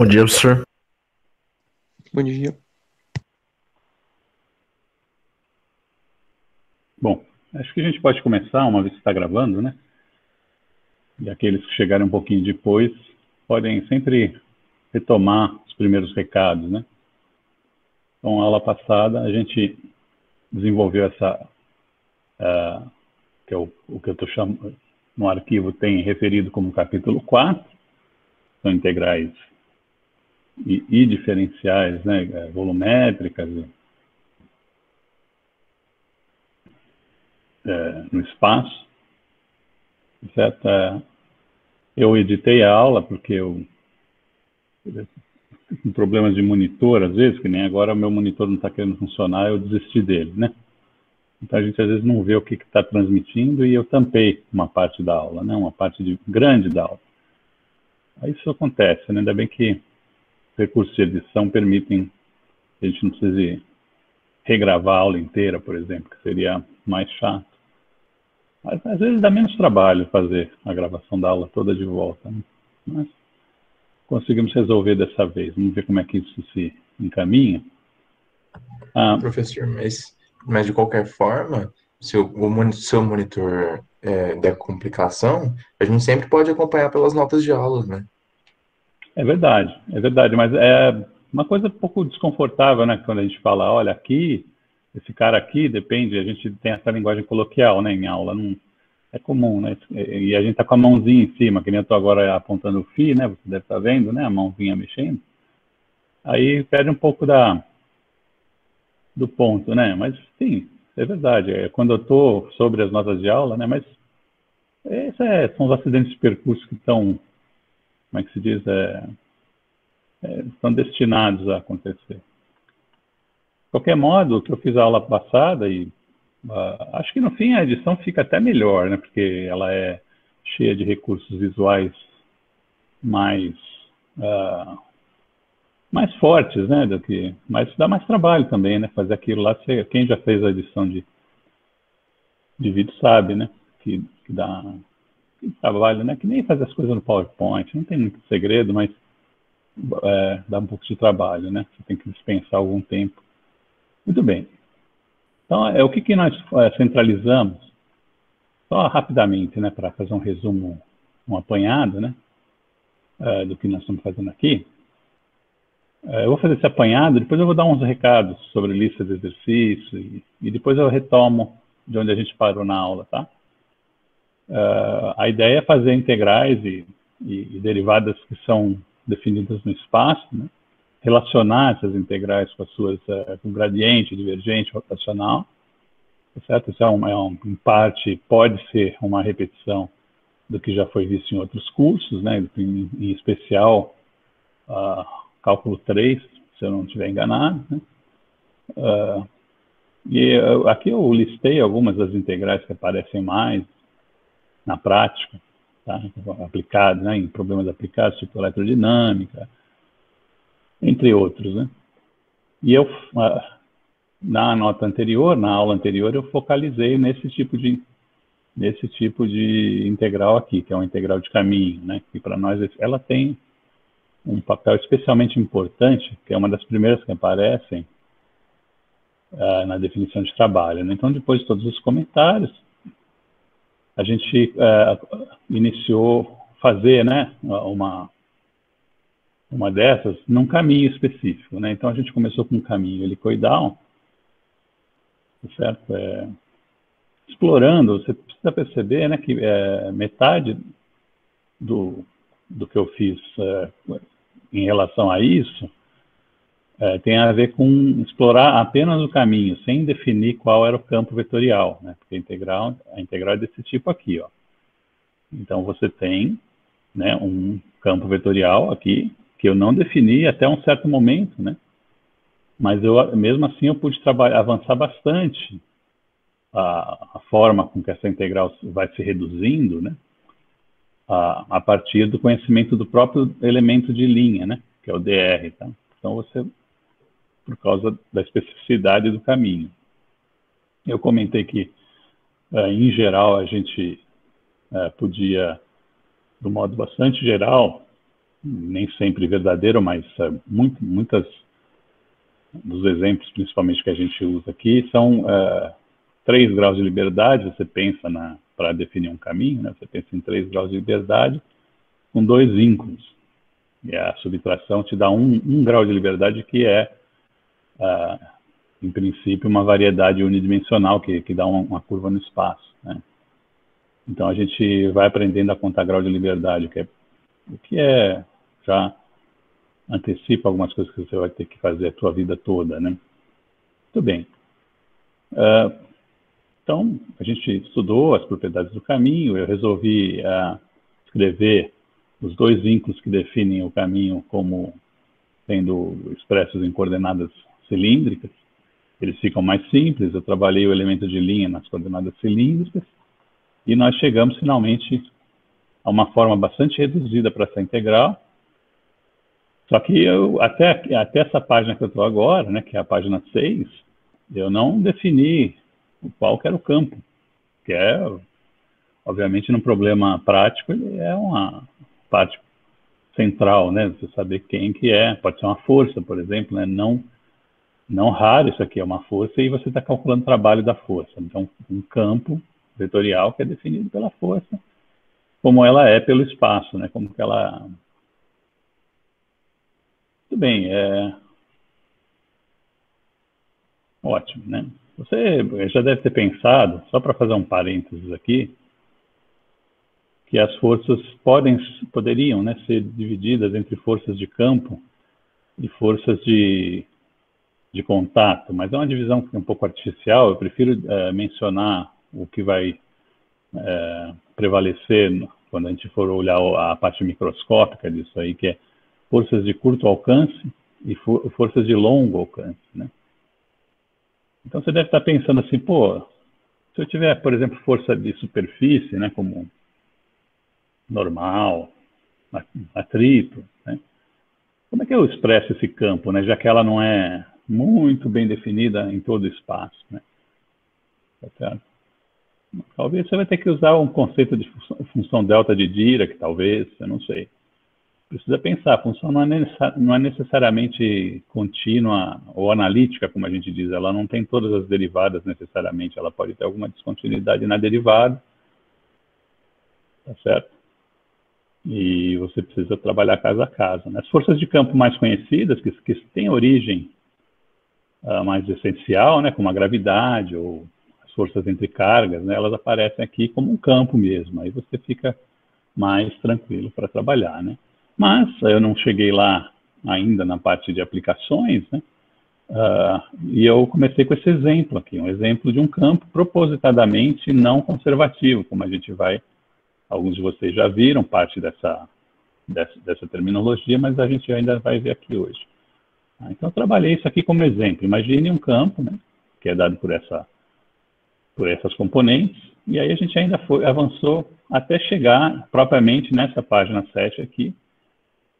Bom dia, professor. Bom dia. Bom, acho que a gente pode começar, uma vez que está gravando, né? E aqueles que chegarem um pouquinho depois podem sempre retomar os primeiros recados, né? Então, na aula passada, a gente desenvolveu essa, que é o que eu estou chamando, no arquivo tem referido como capítulo 4, são integrais e diferenciais, né? Volumétricas, no espaço, certo? Eu editei a aula porque eu com problemas de monitor, às vezes, que nem agora o meu monitor não está querendo funcionar, eu desisti dele, né? Então a gente às vezes não vê o que está transmitindo e eu tampei uma parte da aula, né? Uma parte grande da aula. Aí isso acontece, né? Ainda bem que recursos de edição permitem que a gente não precise regravar a aula inteira, por exemplo, que seria mais chato. Mas às vezes dá menos trabalho fazer a gravação da aula toda de volta, né? Mas conseguimos resolver dessa vez. Vamos ver como é que isso se encaminha. Professor, mas de qualquer forma, se o seu monitor der complicação, a gente sempre pode acompanhar pelas notas de aulas, né? É verdade, mas é uma coisa um pouco desconfortável, né? Quando a gente fala, olha, aqui, esse cara aqui, depende, a gente tem essa linguagem coloquial, né, em aula, não é comum, né? E a gente tá com a mãozinha em cima, que nem eu tô agora apontando o fio, né? Você deve estar vendo, né? A mãozinha mexendo. Aí perde um pouco do ponto, né? Mas sim, é verdade. É quando eu tô sobre as notas de aula, né? Mas são os acidentes de percurso que estão, como é que se diz, estão destinados a acontecer. De qualquer modo, o que eu fiz a aula passada, e acho que no fim a edição fica até melhor, né? Porque ela é cheia de recursos visuais mais, mais fortes, né? Mas dá mais trabalho também, né? Fazer aquilo lá, quem já fez a edição de vídeo sabe, né? Que dá trabalho, né? Que nem fazer as coisas no PowerPoint, não tem muito segredo, mas dá um pouco de trabalho, né? Você tem que dispensar algum tempo. Muito bem. Então, o que nós centralizamos? Só rapidamente, né? Para fazer um resumo, um apanhado, né? Do que nós estamos fazendo aqui. Eu vou fazer esse apanhado, depois eu vou dar uns recados sobre lista de exercício e depois eu retomo de onde a gente parou na aula, tá? A ideia é fazer integrais e derivadas que são definidas no espaço, né? Relacionar essas integrais com as suas com gradiente, divergente, rotacional, certo? Isso em parte pode ser uma repetição do que já foi visto em outros cursos, né? Em especial cálculo 3, se eu não estiver enganado, né? Aqui eu listei algumas das integrais que aparecem mais na prática, tá? Aplicadas, né? Em problemas aplicados, tipo eletrodinâmica, entre outros, né? E eu, na nota anterior, na aula anterior, eu focalizei nesse tipo de integral aqui, que é uma integral de caminho, né? Que para nós ela tem um papel especialmente importante, que é uma das primeiras que aparecem na definição de trabalho, né? Então, depois de todos os comentários, a gente iniciou fazer, né, uma dessas num caminho específico, né? Então a gente começou com um caminho helicoidal, certo? Explorando, você precisa perceber, né, que metade do que eu fiz em relação a isso tem a ver com explorar apenas o caminho, sem definir qual era o campo vetorial, né? Porque a integral é desse tipo aqui, ó. Então você tem, né, um campo vetorial aqui que eu não defini até um certo momento, né? Mas mesmo assim eu pude avançar bastante a forma com que essa integral vai se reduzindo, né? A partir do conhecimento do próprio elemento de linha, né? Que é o dr, tá? Então você, por causa da especificidade do caminho. Eu comentei que, em geral, a gente podia, de um modo bastante geral, nem sempre verdadeiro, mas muitas dos exemplos, principalmente que a gente usa aqui, são 3 graus de liberdade. Você pensa para definir um caminho, né? Você pensa em 3 graus de liberdade com 2 vínculos. E a subtração te dá um grau de liberdade, que é, em princípio, uma variedade unidimensional que dá uma curva no espaço, né? Então a gente vai aprendendo a contar grau de liberdade, o que já antecipa algumas coisas que você vai ter que fazer a tua vida toda, né? Muito bem. Então, a gente estudou as propriedades do caminho. Eu resolvi escrever os 2 vínculos que definem o caminho como sendo expressos em coordenadas cilíndricas. Eles ficam mais simples. Eu trabalhei o elemento de linha nas coordenadas cilíndricas e nós chegamos finalmente a uma forma bastante reduzida para essa integral. Só que até essa página que eu estou agora, né, que é a página 6, eu não defini qual que era o campo, que obviamente, num problema prático, ele é uma parte central, né? Você saber quem que é. Pode ser uma força, por exemplo, né? Não raro, isso aqui é uma força e você está calculando o trabalho da força. Então, um campo vetorial que é definido pela força, como ela é pelo espaço, né? Como que ela... Muito bem, ótimo, né? Você já deve ter pensado, só para fazer um parênteses aqui, que as forças poderiam, né, ser divididas entre forças de campo e forças de contato, mas é uma divisão que é um pouco artificial. Eu prefiro mencionar o que vai prevalecer quando a gente for olhar a parte microscópica disso aí, que é forças de curto alcance e forças de longo alcance, né? Então você deve estar pensando assim, pô, se eu tiver, por exemplo, força de superfície, né, como normal, atrito, né, como é que eu expresso esse campo, né, já que ela não é muito bem definida em todo o espaço, né? Tá certo? Talvez você vai ter que usar um conceito de função delta de Dirac, talvez, eu não sei. Precisa pensar, a função não é necessariamente contínua ou analítica, como a gente diz. Ela não tem todas as derivadas necessariamente. Ela pode ter alguma descontinuidade na derivada, tá certo? E você precisa trabalhar caso a caso, né? As forças de campo mais conhecidas, que têm origem mais essencial, né, como a gravidade ou as forças entre cargas, né, elas aparecem aqui como um campo mesmo. Aí você fica mais tranquilo para trabalhar, né? Mas eu não cheguei lá ainda na parte de aplicações, né? E eu comecei com esse exemplo aqui, um exemplo de um campo propositadamente não conservativo, como a gente vai, alguns de vocês já viram parte dessa terminologia, mas a gente ainda vai ver aqui hoje. Então eu trabalhei isso aqui como exemplo. Imagine um campo, né, que é dado por essas componentes, e aí a gente ainda avançou até chegar propriamente nessa página 7 aqui,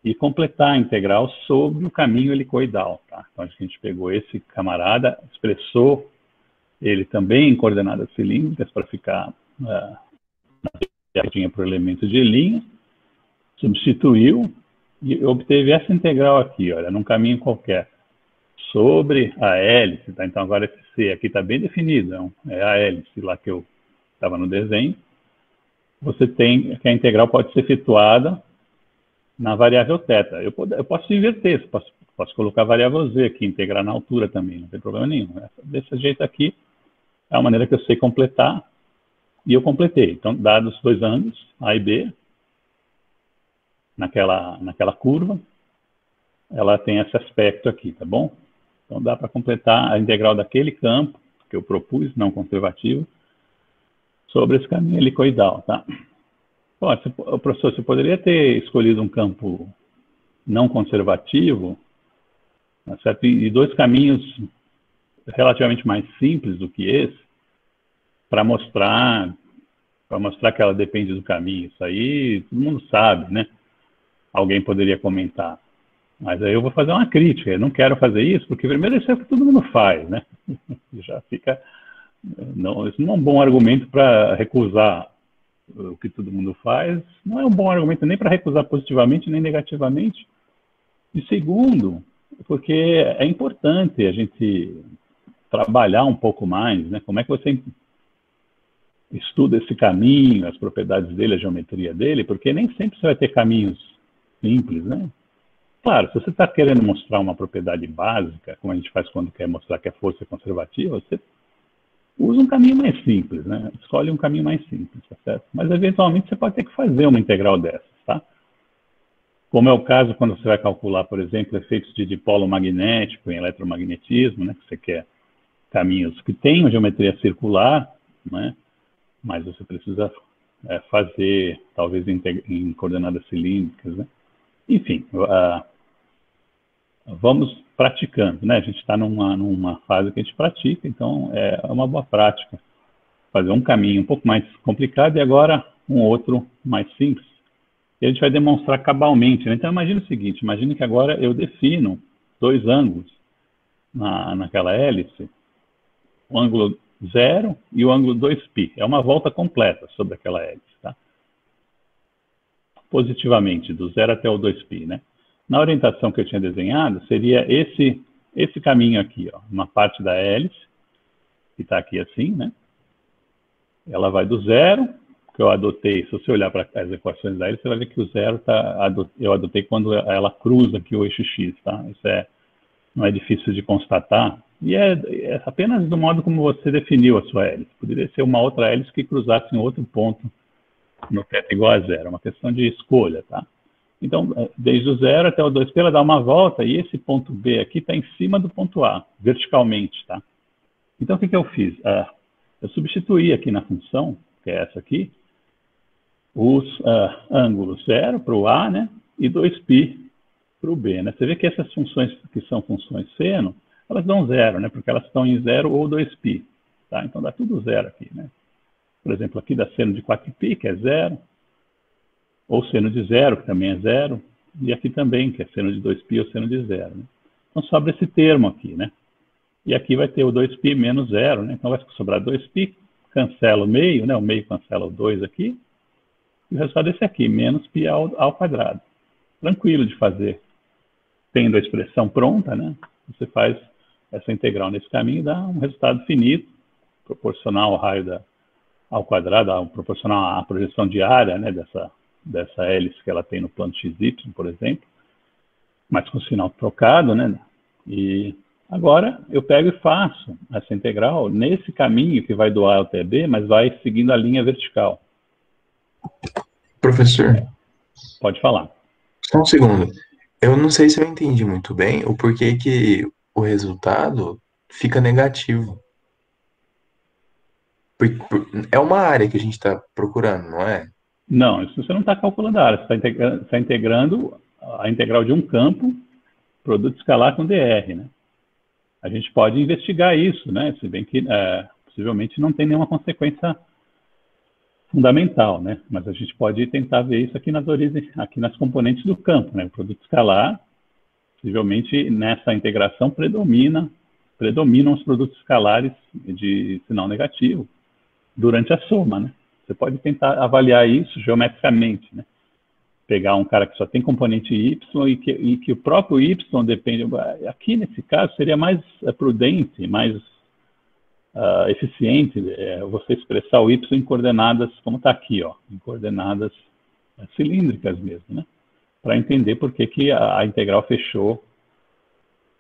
e completar a integral sobre o caminho helicoidal, tá? Então, a gente pegou esse camarada, expressou ele também em coordenadas cilíndricas para ficar na piadinha para o elemento de linha, substituiu e obteve essa integral aqui, olha, num caminho qualquer, sobre a hélice, tá? Então, agora esse C aqui está bem definido, é a hélice lá que eu estava no desenho. Você tem que a integral pode ser efetuada na variável θ. Eu posso inverter, posso colocar a variável z aqui, integrar na altura também, não tem problema nenhum. Desse jeito aqui é a maneira que eu sei completar, e eu completei. Então, dados 2 ângulos, A e B, naquela curva, ela tem esse aspecto aqui, tá bom? Então, dá para completar a integral daquele campo que eu propus, não conservativo, sobre esse caminho helicoidal, tá? Professor, você poderia ter escolhido um campo não conservativo, tá certo? E 2 caminhos relativamente mais simples do que esse, para mostrar que ela depende do caminho. Isso aí todo mundo sabe, né? Alguém poderia comentar. Mas aí eu vou fazer uma crítica. Eu não quero fazer isso, porque primeiro isso é o que todo mundo faz, né? Já fica... Não, isso não é um bom argumento para recusar o que todo mundo faz, não é um bom argumento nem para recusar positivamente nem negativamente. E segundo, porque é importante a gente trabalhar um pouco mais, né? Como é que você estuda esse caminho, as propriedades dele, a geometria dele, porque nem sempre você vai ter caminhos simples, né? Claro, se você está querendo mostrar uma propriedade básica, como a gente faz quando quer mostrar que a força é conservativa, você usa um caminho mais simples, né? Escolhe um caminho mais simples, tá certo? Mas, eventualmente, você pode ter que fazer uma integral dessas, tá? Como é o caso quando você vai calcular, por exemplo, efeitos de dipolo magnético em eletromagnetismo, né? Que você quer caminhos que tenham geometria circular, né? Mas você precisa fazer, talvez, em coordenadas cilíndricas, né? Enfim, vamos praticando, né? A gente está numa fase que a gente pratica, então é uma boa prática. Fazer um caminho um pouco mais complicado e agora um outro mais simples. E a gente vai demonstrar cabalmente, né? Então, imagine o seguinte, imagine que agora eu defino dois ângulos naquela hélice, o ângulo 0 e o ângulo 2π. É uma volta completa sobre aquela hélice, tá? Positivamente, do 0 até o 2π, né? Na orientação que eu tinha desenhado, seria esse caminho aqui, ó, uma parte da hélice, que está aqui assim, né? Ela vai do 0, que eu adotei, se você olhar para as equações da hélice, você vai ver que o 0 eu adotei quando ela cruza aqui o eixo x, tá? Isso não é difícil de constatar, e é apenas do modo como você definiu a sua hélice. Poderia ser uma outra hélice que cruzasse em outro ponto no θ igual a 0, é uma questão de escolha, tá? Então, desde o 0 até o 2π, ela dá uma volta, e esse ponto B aqui está em cima do ponto A, verticalmente, tá? Então, o que eu fiz? Eu substituí aqui na função, que é essa aqui, os ângulos 0 para o A, né? E 2π para o B, né? Você vê que essas funções que são funções seno, elas dão 0, né? Porque elas estão em 0 ou 2π, tá? Então, dá tudo 0 aqui, né? Por exemplo, aqui dá seno de 4π, que é 0, ou seno de 0, que também é 0, e aqui também, que é seno de 2π ou seno de 0, né? Então, sobra esse termo aqui, né? E aqui vai ter o 2π menos 0, né? Então, vai sobrar 2π, cancela o meio, né? O meio cancela o 2 aqui, e o resultado é esse aqui, menos π ao quadrado. Tranquilo de fazer. Tendo a expressão pronta, né? Você faz essa integral nesse caminho e dá um resultado finito, proporcional ao raio ao quadrado, proporcional à projeção de área, né? Dessa hélice que ela tem no plano XY, por exemplo, mas com sinal trocado, né? E agora eu pego e faço essa integral nesse caminho que vai do A até B, mas vai seguindo a linha vertical. Professor, Pode falar. só um segundo. Eu não sei se eu entendi muito bem o porquê que o resultado fica negativo. É uma área que a gente está procurando, não é? Não, isso você não está calculando a área, você está integrando a integral de um campo, produto escalar com dr, né? A gente pode investigar isso, né? Se bem que possivelmente não tem nenhuma consequência fundamental, né? Mas a gente pode tentar ver isso aqui nas origens, aqui nas componentes do campo, né? O produto escalar, possivelmente nessa integração predominam os produtos escalares de sinal negativo durante a soma, né? Você pode tentar avaliar isso geometricamente, né? Pegar um cara que só tem componente y e que o próprio y depende... Aqui, nesse caso, seria mais prudente, mais eficiente você expressar o y em coordenadas, como está aqui, ó, em coordenadas cilíndricas mesmo, né? Para entender por que a integral fechou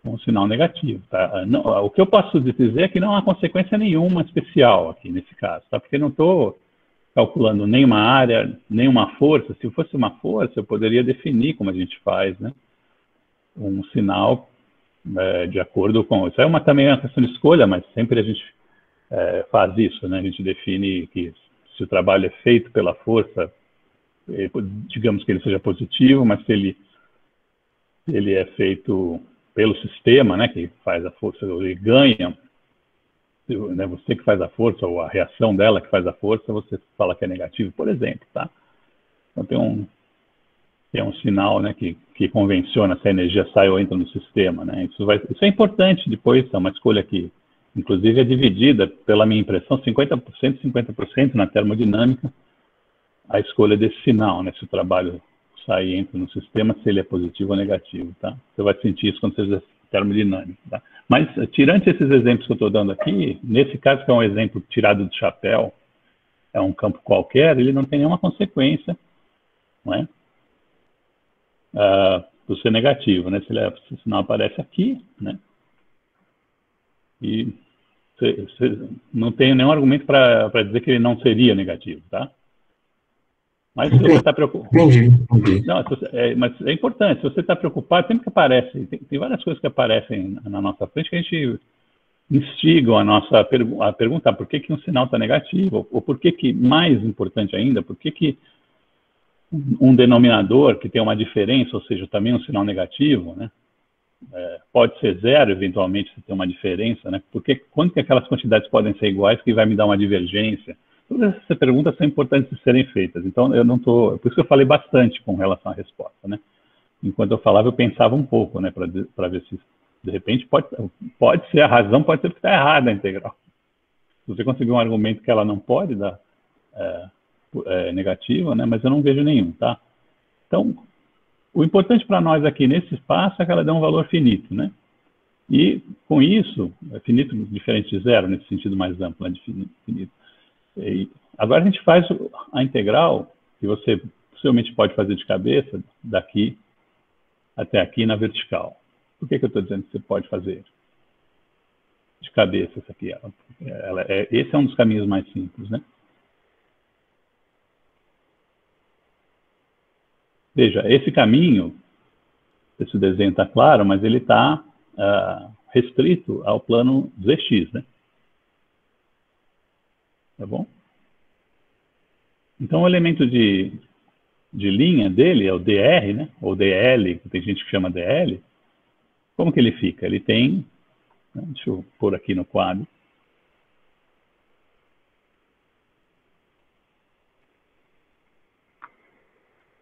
com um sinal negativo, tá? Não, o que eu posso dizer é que não há consequência nenhuma especial aqui nesse caso, tá? Porque eu não estou calculando nenhuma área, nenhuma força. Se fosse uma força, eu poderia definir, como a gente faz, né? Um sinal de acordo com... Isso é também uma questão de escolha, mas sempre a gente faz isso, né? A gente define que se o trabalho é feito pela força, digamos que ele seja positivo, mas se ele é feito pelo sistema, né, que faz a força, ele ganha, né, você que faz a força, ou a reação dela que faz a força, você fala que é negativo, por exemplo, tá? Então tem um sinal, né, que convenciona se a energia sai ou entra no sistema, né? Isso é importante depois, é uma escolha que, inclusive, é dividida, pela minha impressão, 50% e 50% na termodinâmica, a escolha desse sinal, né? Se o trabalho sai e entra no sistema, se ele é positivo ou negativo, tá? Você vai sentir isso quando você fizer termodinâmica, tá? Mas, tirante esses exemplos que eu estou dando aqui, nesse caso que é um exemplo tirado do chapéu, é um campo qualquer, ele não tem nenhuma consequência, não é? Por ser negativo, né? Se o sinal aparece aqui, né? E não tem nenhum argumento para dizer que ele não seria negativo, tá? Mas se você está preocupado... Entendi. Não, mas é importante, se você está preocupado, sempre que aparece, tem várias coisas que aparecem na nossa frente que a gente instigam a perguntar por que um sinal está negativo, ou por que, mais importante ainda, por que um denominador que tem uma diferença, ou seja, também um sinal negativo, né? Pode ser zero, eventualmente, se tem uma diferença, né? Porque quando que aquelas quantidades podem ser iguais que vai me dar uma divergência? Todas essas perguntas são importantes de serem feitas. Então, eu não estou... Por isso que eu falei bastante com relação à resposta, né? Enquanto eu falava, eu pensava um pouco, né? Para ver se, de repente, pode ser a razão, pode ser que está errada a integral. Se você conseguir um argumento que ela não pode dar negativa, né? Mas eu não vejo nenhum, tá? Então, o importante para nós aqui nesse espaço é que ela dê um valor finito, né? E, com isso, finito diferente de zero, nesse sentido mais amplo, né, de finito. E agora a gente faz a integral, que você possivelmente pode fazer de cabeça, daqui até aqui na vertical. Por que eu estou dizendo que você pode fazer de cabeça isso aqui? Esse é um dos caminhos mais simples, né? Veja, esse caminho, esse desenho está claro, mas ele está restrito ao plano ZX, né? Tá bom? Então, o elemento de linha dele é o DR, né? Ou DL, que tem gente que chama DL. Como que ele fica? Ele tem... Né? Deixa eu pôr aqui no quadro.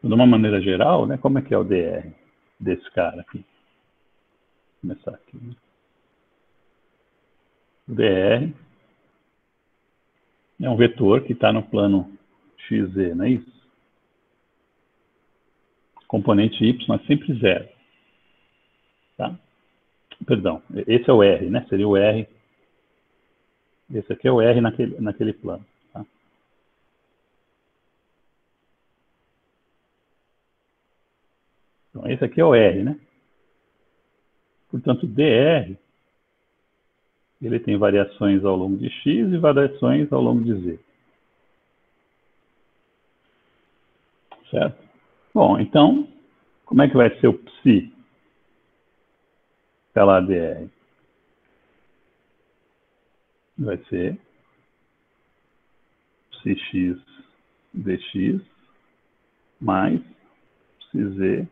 De uma maneira geral, né? Como é que é o DR desse cara aqui? Vou começar aqui. Né? O DR é um vetor que está no plano XZ, não é isso? Componente Y é sempre zero. Tá? Perdão, esse é o R, né? Seria o R. Esse aqui é o R naquele plano. Tá? Então, esse aqui é o R, né? Portanto, DR, ele tem variações ao longo de X e variações ao longo de Z. Certo? Bom, então, como é que vai ser o psi pela DR? Vai ser psi-x dx mais psi-z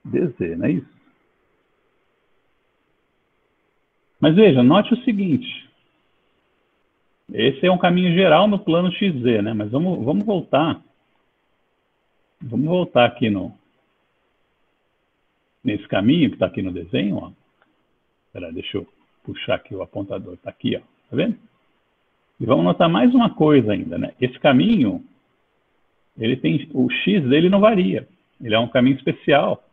dz, não é isso? Mas veja, note o seguinte. Esse é um caminho geral no plano XZ, né? Mas vamos voltar. Vamos voltar aqui nesse caminho que está aqui no desenho. Ó. Espera, deixa eu puxar aqui o apontador. Está aqui, ó. Tá vendo? E vamos notar mais uma coisa ainda, né? Esse caminho, ele tem... O X dele não varia. Ele é um caminho especial.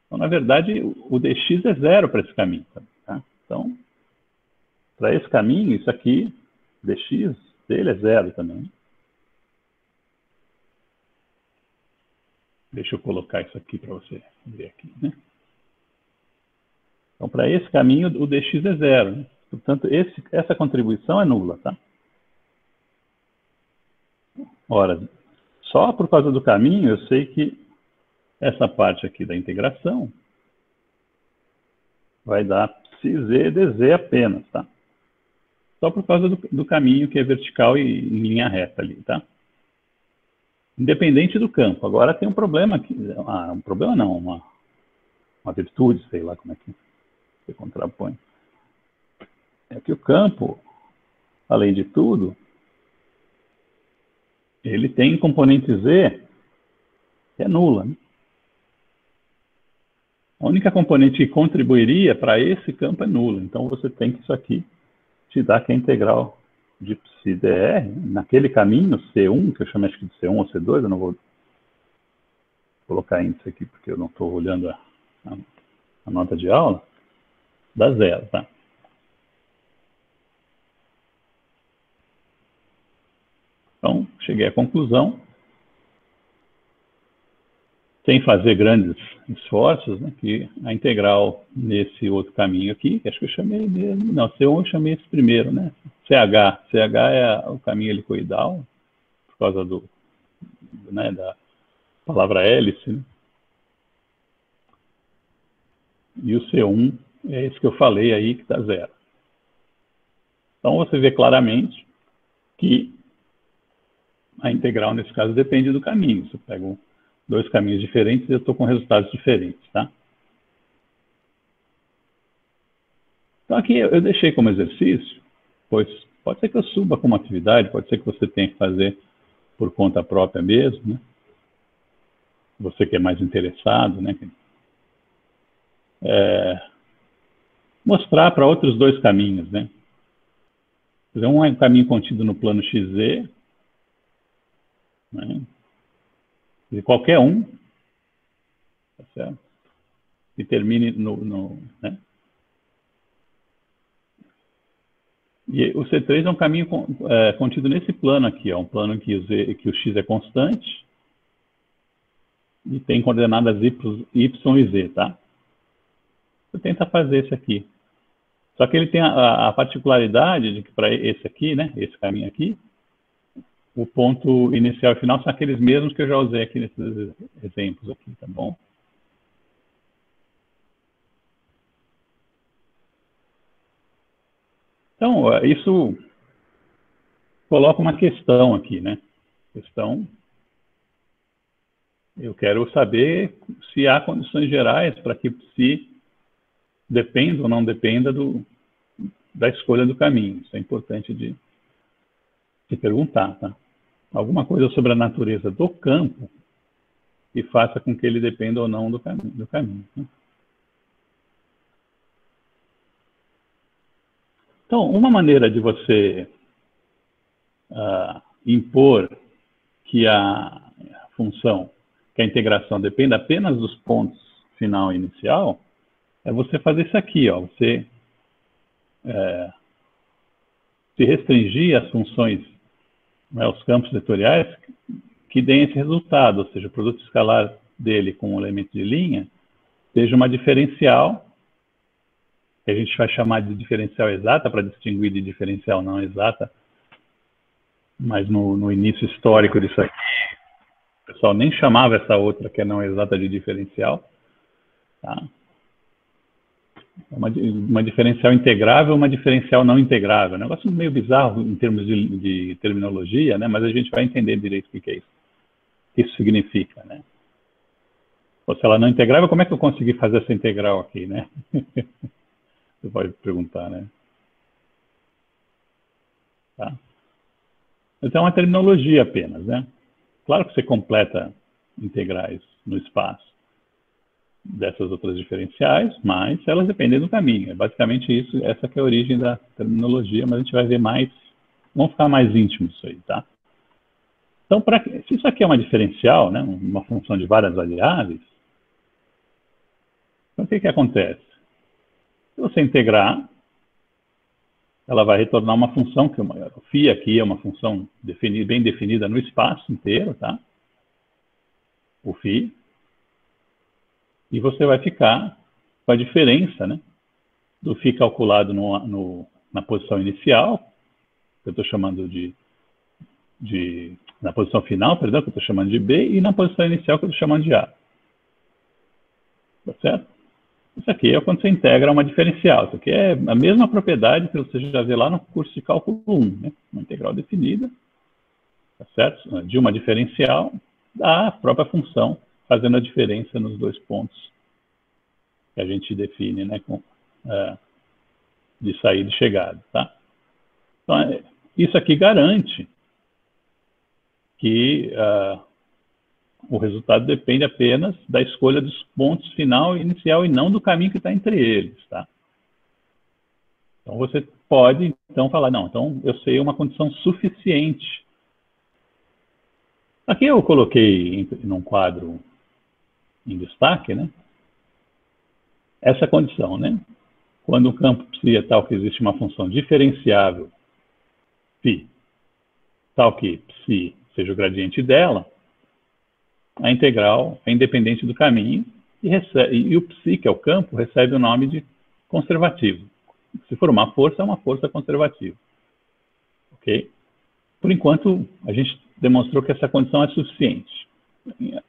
Então, na verdade, o dx é zero para esse caminho. Tá? Então, para esse caminho, isso aqui, dx dele é zero também. Deixa eu colocar isso aqui para você ver aqui, né? Então, para esse caminho, o dx é zero. Né? Portanto, essa contribuição é nula, tá? Ora, só por causa do caminho, eu sei que essa parte aqui da integração vai dar psi-z dz apenas, tá? Só por causa do caminho que é vertical e em linha reta ali, tá? Independente do campo. Agora tem um problema aqui. Um problema não, uma virtude, sei lá como é que você contrapõe. É que o campo, além de tudo, ele tem componente z que é nula, né? A única componente que contribuiria para esse campo é nula. Então, você tem que isso aqui te dar que é integral de psi-dr, naquele caminho C1, que eu chamo acho que de C1 ou C2, eu não vou colocar índice aqui porque eu não estou olhando a nota de aula, dá zero, tá? Então, cheguei à conclusão, sem fazer grandes esforços, né, que a integral nesse outro caminho aqui, que acho que eu chamei mesmo, não, C1 eu chamei esse primeiro, né? CH é o caminho helicoidal, por causa né, da palavra hélice, né? E o C1 é esse que eu falei aí, que dá zero. Então, você vê claramente que a integral, nesse caso, depende do caminho. Você pega dois caminhos diferentes e eu estou com resultados diferentes, tá? Então, aqui eu deixei como exercício, pois pode ser que eu suba como atividade, pode ser que você tenha que fazer por conta própria mesmo, né? Você que é mais interessado, né? Mostrar para outros dois caminhos, né? Um é um caminho contido no plano XZ, né? De qualquer um, tá certo? E termine né? E o C3 é um caminho contido nesse plano aqui, ó, um plano que o X é constante e tem coordenadas Y e Z, tá? Você tenta fazer esse aqui. Só que ele tem a particularidade de que para esse aqui, né, esse caminho aqui, o ponto inicial e final são aqueles mesmos que eu já usei aqui nesses exemplos aqui, tá bom? Então, isso coloca uma questão aqui, né? Eu quero saber se há condições gerais para que psi dependa ou não dependa da escolha do caminho. Isso é importante de se perguntar, tá? Alguma coisa sobre a natureza do campo que faça com que ele dependa ou não do caminho, né? Então, uma maneira de você impor que a função, que a integração dependa apenas dos pontos final e inicial, é você fazer isso aqui, ó. Você se restringir às funções, né, aos campos vetoriais que deem esse resultado, ou seja, o produto escalar dele com o elemento de linha seja uma diferencial, que a gente vai chamar de diferencial exata, para distinguir de diferencial não exata, mas no início histórico disso aqui, o pessoal nem chamava essa outra que é não exata de diferencial, tá? Uma diferencial integrável, uma diferencial não integrável. Um negócio meio bizarro em termos de terminologia, né? Mas a gente vai entender direito o que é isso. O que isso significa, né? Ou se ela não é integrável, como é que eu consegui fazer essa integral aqui, né? Você pode perguntar, né? Tá? Então, é uma terminologia apenas, né? Claro que você completa integrais no espaço dessas outras diferenciais, mas elas dependem do caminho. É basicamente isso, essa que é a origem da terminologia, mas a gente vai ver mais, vamos ficar mais íntimos isso aí, tá? Então, se isso aqui é uma diferencial, né, uma função de várias variáveis, então o que acontece? Se você integrar, ela vai retornar uma função, que o φ aqui é uma função bem definida no espaço inteiro, tá? O φ. E você vai ficar com a diferença, né, do φ calculado na posição inicial, que eu estou chamando na posição final, perdão, que eu estou chamando de B, e na posição inicial, que eu estou chamando de A. Tá certo? Isso aqui é quando você integra uma diferencial. Isso aqui é a mesma propriedade que você já vê lá no curso de cálculo 1, né? Uma integral definida, tá certo? De uma diferencial da própria função, fazendo a diferença nos dois pontos que a gente define, né, de saída e chegada, tá? Então, isso aqui garante que o resultado depende apenas da escolha dos pontos final e inicial e não do caminho que está entre eles, tá? Então, você pode, então, falar, não, então eu sei uma condição suficiente. Aqui eu coloquei num quadro em destaque, né, essa condição, né? Quando o campo psi é tal que existe uma função diferenciável, φ, tal que psi seja o gradiente dela, a integral é independente do caminho e o psi, que é o campo, recebe o nome de conservativo. Se for uma força, é uma força conservativa. Ok? Por enquanto, a gente demonstrou que essa condição é suficiente.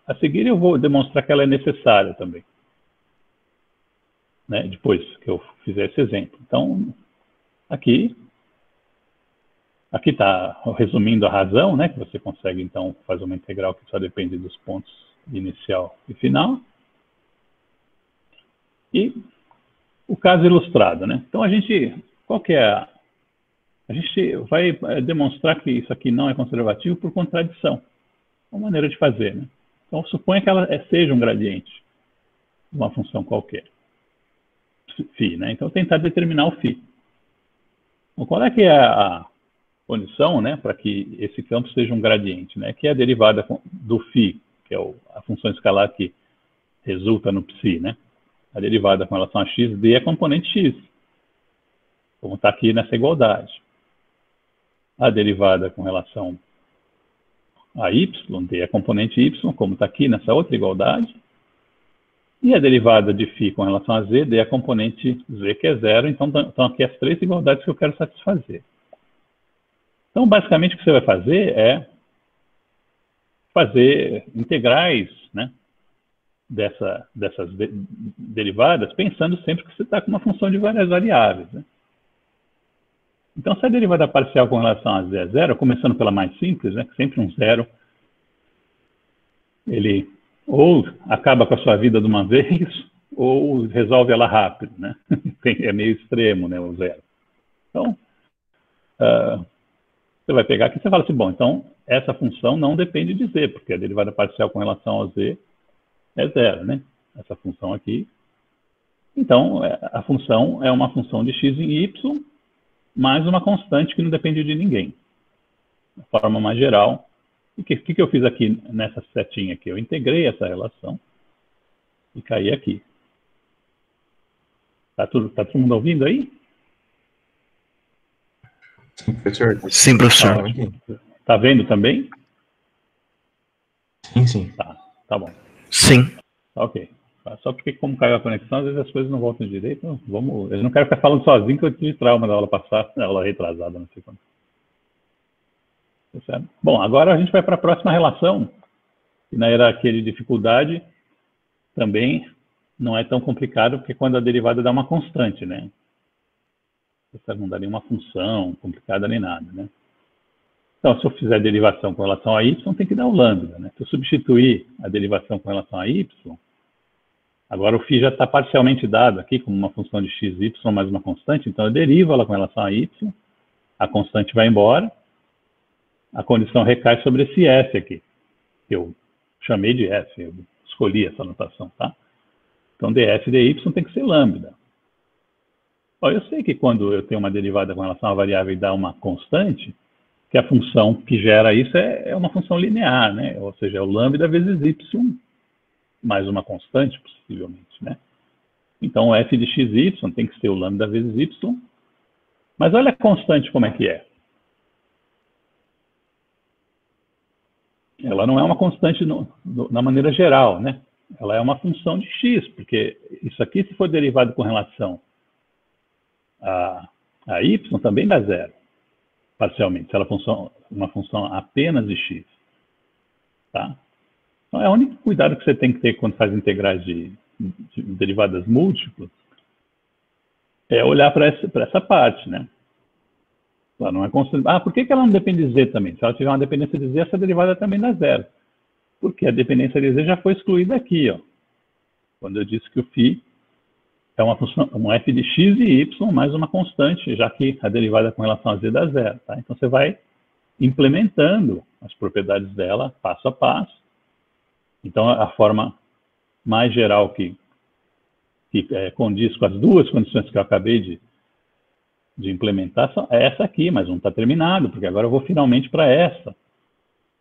A seguir, eu vou demonstrar que ela é necessária também, né? Depois que eu fizer esse exemplo. Então, aqui está resumindo a razão, né? Que você consegue, então, fazer uma integral que só depende dos pontos inicial e final. E o caso ilustrado, né? Então, qual que é a gente vai demonstrar que isso aqui não é conservativo por contradição. É uma maneira de fazer, né? Então, suponha que ela seja um gradiente de uma função qualquer, φ, né? Então, tentar determinar o φ. Então, qual é que é a condição, né, para que esse campo seja um gradiente, né? Que é a derivada do φ, que é a função escalar que resulta no psi, né? A derivada com relação a x, d é componente x, como está aqui nessa igualdade. A derivada com relação a y, d é componente y, como está aqui nessa outra igualdade. E a derivada de φ com relação a z, d é componente z, que é zero. Então, estão aqui as três igualdades que eu quero satisfazer. Então, basicamente, o que você vai fazer é fazer integrais, né, dessas derivadas, pensando sempre que você está com uma função de várias variáveis, né? Então, se a derivada parcial com relação a z é zero, começando pela mais simples, né, que sempre um zero, ele ou acaba com a sua vida de uma vez, ou resolve ela rápido, né? É meio extremo, né, o zero. Então, você vai pegar aqui e você fala assim, bom, então, essa função não depende de z, porque a derivada parcial com relação a z é zero, né? Essa função aqui. Então, a função é uma função de x em y, mais uma constante que não depende de ninguém. De forma mais geral. E o que eu fiz aqui nessa setinha aqui? Eu integrei essa relação e caí aqui. Tá todo mundo ouvindo aí? Sim, professor. Sim, professor. Tá vendo também? Sim, sim. Tá bom. Sim. Ok. Só porque, como caiu a conexão, às vezes as coisas não voltam direito. Então eu não quero ficar falando sozinho, que eu tive trauma da aula passada, da aula retrasada, não sei quando. Certo? Bom, agora a gente vai para a próxima relação, que na hierarquia de dificuldade também não é tão complicado, porque quando a derivada dá uma constante, né? Não dá nenhuma função complicada nem nada, né? Então, se eu fizer a derivação com relação a y, tem que dar o lambda, né? Se eu substituir a derivação com relação a y, agora o φ já está parcialmente dado aqui como uma função de x, y mais uma constante, então eu derivo ela com relação a y, a constante vai embora, a condição recai sobre esse f aqui, que eu chamei de f, eu escolhi essa notação, tá? Então df dy tem que ser lambda. Ó, eu sei que quando eu tenho uma derivada com relação à variável e dá uma constante, que a função que gera isso é uma função linear, né? Ou seja, é o lambda vezes y, mais uma constante, possivelmente, né? Então, o f de xy tem que ser o lambda vezes y. Mas olha a constante como é que é. Ela não é uma constante na maneira geral, né? Ela é uma função de x, porque isso aqui, se for derivado com relação a y, também dá zero, parcialmente, se ela for uma função apenas de x. Tá? Então, é o único cuidado que você tem que ter quando faz integrais de derivadas múltiplas, é olhar para essa parte, né? Ela não é constante. Por que ela não depende de z também? Se ela tiver uma dependência de z, essa derivada também dá zero. Porque a dependência de z já foi excluída aqui, ó. Quando eu disse que o φ é uma função, um f de x e y mais uma constante, já que a derivada com relação a z dá zero. Tá? Então, você vai implementando as propriedades dela passo a passo. Então, a forma mais geral que condiz com as duas condições que eu acabei de implementação é essa aqui, mas não está terminado, porque agora eu vou finalmente para essa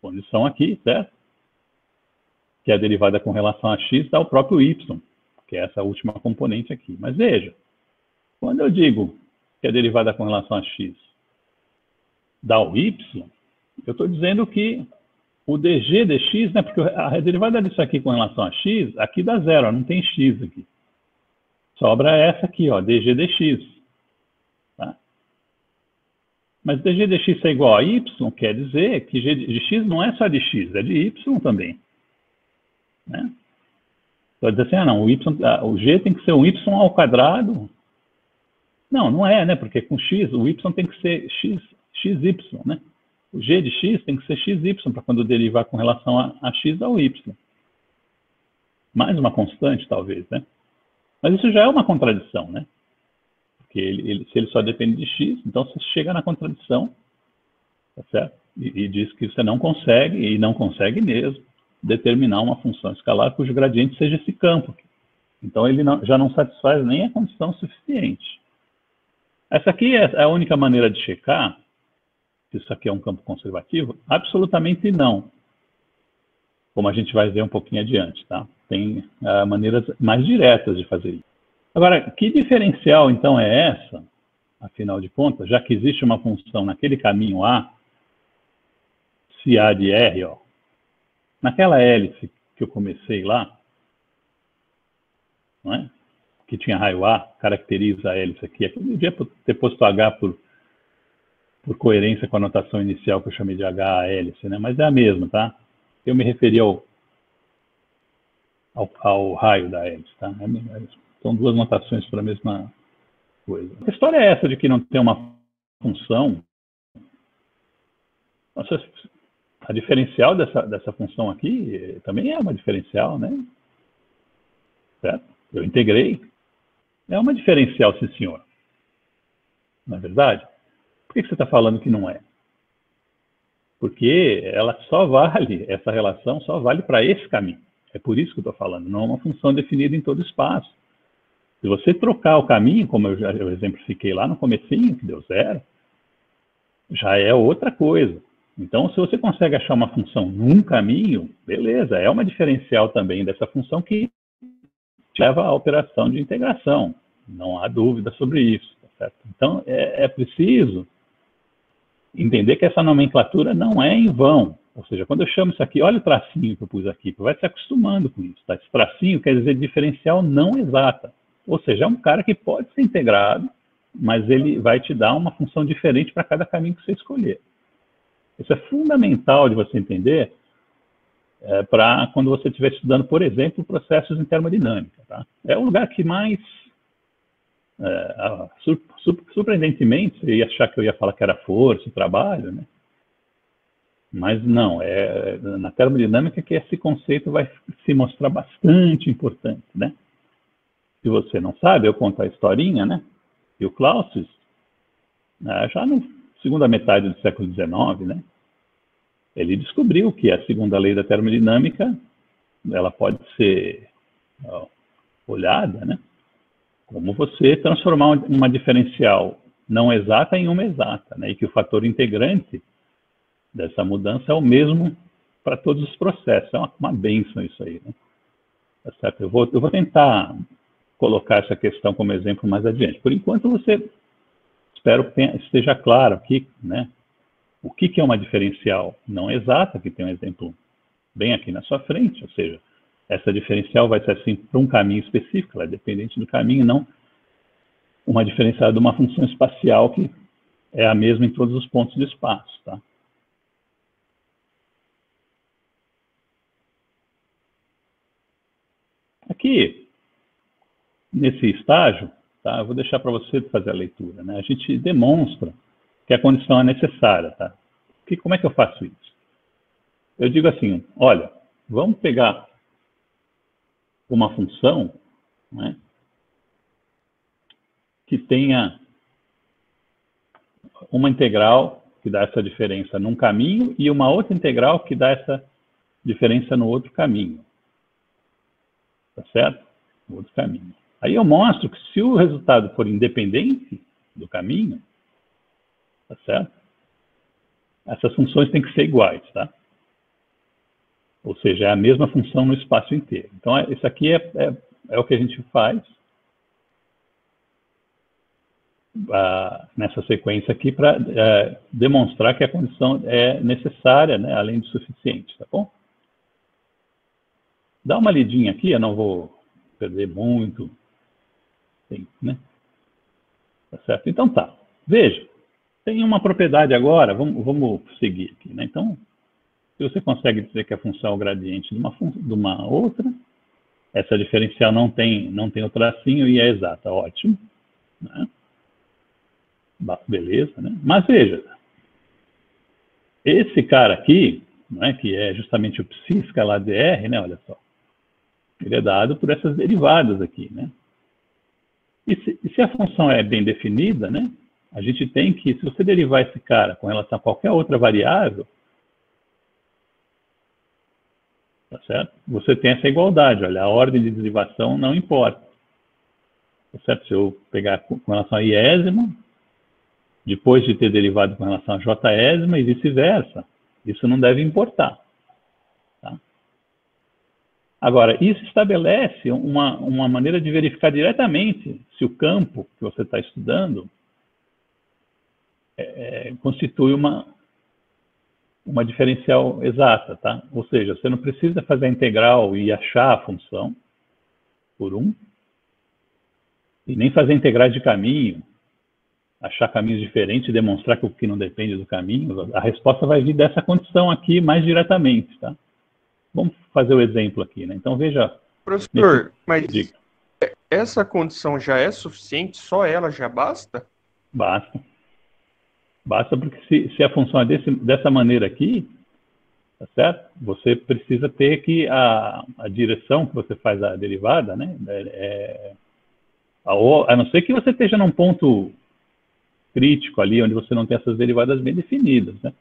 condição aqui, certo? Que é a derivada com relação a x dá o próprio y, que é essa última componente aqui. Mas veja, quando eu digo que a derivada com relação a x dá o y, eu estou dizendo que o dg dx, né, porque a derivada disso aqui com relação a x, aqui dá zero, não tem x aqui. Sobra essa aqui, ó, dg dx. Tá? Mas dg dx é igual a y, quer dizer que g de x não é só de x, é de y também. Né? Então, dizer assim, não, o g tem que ser um y ao quadrado. Não, não é, né? Porque com x, o y tem que ser xy, né? O g de x tem que ser xy, para quando derivar com relação a x dá o y. Mais uma constante, talvez, né? Mas isso já é uma contradição, né? Porque se ele só depende de x, então você chega na contradição, tá certo? E diz que você não consegue, e não consegue mesmo, determinar uma função escalar cujo gradiente seja esse campo. Então ele já não satisfaz nem a condição suficiente. Essa aqui é a única maneira de checar se isso aqui é um campo conservativo? Absolutamente não. Como a gente vai ver um pouquinho adiante, tá? Tem maneiras mais diretas de fazer isso. Agora, que diferencial, então, é essa, afinal de contas, já que existe uma função naquele caminho A, se A de R, ó, naquela hélice que eu comecei lá, não é? Que tinha raio A, caracteriza a hélice aqui. Aqui eu devia ter posto H por coerência com a notação inicial que eu chamei de H a hélice, né? Mas é a mesma, tá? Eu me referi ao raio da hélice, tá? São duas notações para a mesma coisa. A história é essa de que não tem uma função. Nossa, a diferencial dessa função aqui também é uma diferencial, né? Certo? Eu integrei. É uma diferencial, sim, senhor. Não é verdade? Por que você está falando que não é? Porque ela só vale, essa relação só vale para esse caminho. É por isso que eu estou falando. Não é uma função definida em todo espaço. Se você trocar o caminho, como eu exemplifiquei lá no comecinho, que deu zero, já é outra coisa. Então, se você consegue achar uma função num caminho, beleza, é uma diferencial também dessa função que leva à operação de integração. Não há dúvida sobre isso. Tá certo? Então, é preciso entender que essa nomenclatura não é em vão. Ou seja, quando eu chamo isso aqui, olha o tracinho que eu pus aqui, você vai se acostumando com isso. Tá? Esse tracinho quer dizer diferencial não exata. Ou seja, é um cara que pode ser integrado, mas ele vai te dar uma função diferente para cada caminho que você escolher. Isso é fundamental de você entender para quando você estiver estudando, por exemplo, processos em termodinâmica. Tá? É o lugar que mais, surpreendentemente, você ia achar que eu ia falar que era força, trabalho, né? Mas não, na termodinâmica que esse conceito vai se mostrar bastante importante, né? Se você não sabe, eu conto a historinha, né? E o Clausius, já na segunda metade do século XIX, né? Ele descobriu que a segunda lei da termodinâmica, ela pode ser olhada, né? Como você transformar uma diferencial não exata em uma exata, né? E que o fator integrante dessa mudança é o mesmo para todos os processos. É uma bênção isso aí, né? Tá certo? Eu vou tentar colocar essa questão como exemplo mais adiante. Por enquanto, você, espero que esteja claro aqui, né? O que é uma diferencial não exata, que tem um exemplo bem aqui na sua frente, ou seja, essa diferencial vai ser assim para um caminho específico, ela é dependente do caminho, não uma diferencial de uma função espacial que é a mesma em todos os pontos de espaço, tá? Aqui, nesse estágio, tá, eu vou deixar para você fazer a leitura, né? A gente demonstra que a condição é necessária, tá? Como é que eu faço isso? Eu digo assim, olha, vamos pegar uma função, né, que tenha uma integral que dá essa diferença num caminho e uma outra integral que dá essa diferença no outro caminho. Tá certo? No outro caminho. Aí eu mostro que se o resultado for independente do caminho, tá certo? Essas funções têm que ser iguais, tá? Ou seja, é a mesma função no espaço inteiro. Então, isso aqui é o que a gente faz nessa sequência aqui para demonstrar que a condição é necessária, né, além do suficiente, tá bom? Dá uma lidinha aqui, eu não vou perder muito tempo, né? Tá certo? Então tá. Veja, tem uma propriedade agora, vamos seguir aqui, né? Então, se você consegue dizer que a função é o gradiente de uma outra, essa diferencial não tem o tracinho e é exata, ótimo, né? Beleza, né? Mas veja, esse cara aqui, né, que é justamente o psi escalar dr, né, olha só, ele é dado por essas derivadas aqui, né? E se a função é bem definida, né, a gente tem que, se você derivar esse cara com relação a qualquer outra variável, tá certo? Você tem essa igualdade, olha, a ordem de derivação não importa. Tá certo? Se eu pegar com relação a iésima, depois de ter derivado com relação a jésima e vice-versa, isso não deve importar. Tá? Agora, isso estabelece uma maneira de verificar diretamente se o campo que você está estudando constitui uma diferencial exata, tá? Ou seja, você não precisa fazer a integral e achar a função por 1, e nem fazer integrais de caminho, achar caminhos diferentes e demonstrar que o que não depende do caminho. A resposta vai vir dessa condição aqui mais diretamente, tá? Vamos fazer o exemplo aqui, né? Então, veja... Professor, mas essa condição já é suficiente? Só ela já basta? Basta. Basta porque se a função é dessa maneira aqui, tá certo? Você precisa ter que a direção que você faz a derivada, né? A não ser que você esteja num ponto crítico ali, onde você não tem essas derivadas bem definidas, né?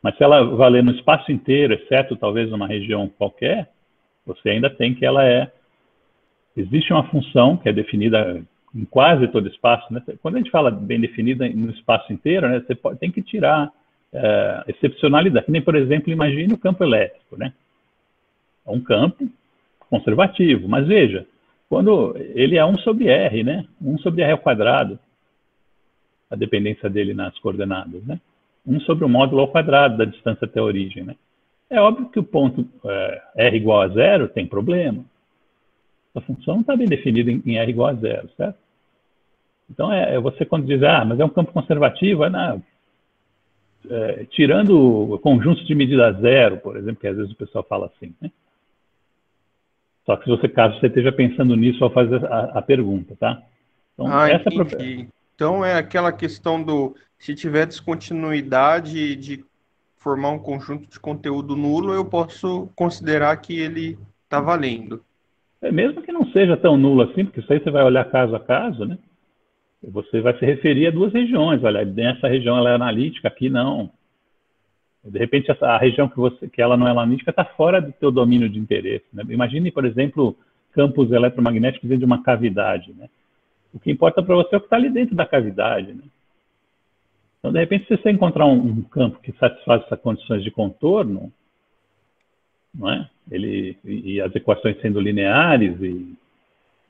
Mas se ela valer no espaço inteiro, exceto talvez numa região qualquer, você ainda tem que existe uma função que é definida em quase todo espaço, né? Quando a gente fala bem definida no espaço inteiro, né, você tem que tirar excepcionalidade. Nem, por exemplo, imagine o campo elétrico, né? É um campo conservativo, mas veja, quando ele é 1 sobre R, né? 1 sobre R ao quadrado, a dependência dele nas coordenadas, né? 1 sobre o módulo ao quadrado da distância até a origem, né? É óbvio que o ponto R igual a 0 tem problema. A função não está bem definida em R igual a 0, certo? Então, você quando diz, mas é um campo conservativo, tirando conjuntos de medida zero, por exemplo, que às vezes o pessoal fala assim, né? Só que caso você esteja pensando nisso ao fazer a pergunta, tá? Então, entendi. Então, é aquela questão se tiver descontinuidade de formar um conjunto de conteúdo nulo, eu posso considerar que ele está valendo. Mesmo que não seja tão nulo assim, porque isso aí você vai olhar caso a caso, né? Você vai se referir a duas regiões. Olha, nessa região ela é analítica, aqui não. De repente, a região que ela não é analítica está fora do teu domínio de interesse, né? Imagine, por exemplo, campos eletromagnéticos dentro de uma cavidade, né? O que importa para você é o que está ali dentro da cavidade, né? Então, de repente, se você encontrar um campo que satisfaz essas condições de contorno, não é? E as equações sendo lineares, e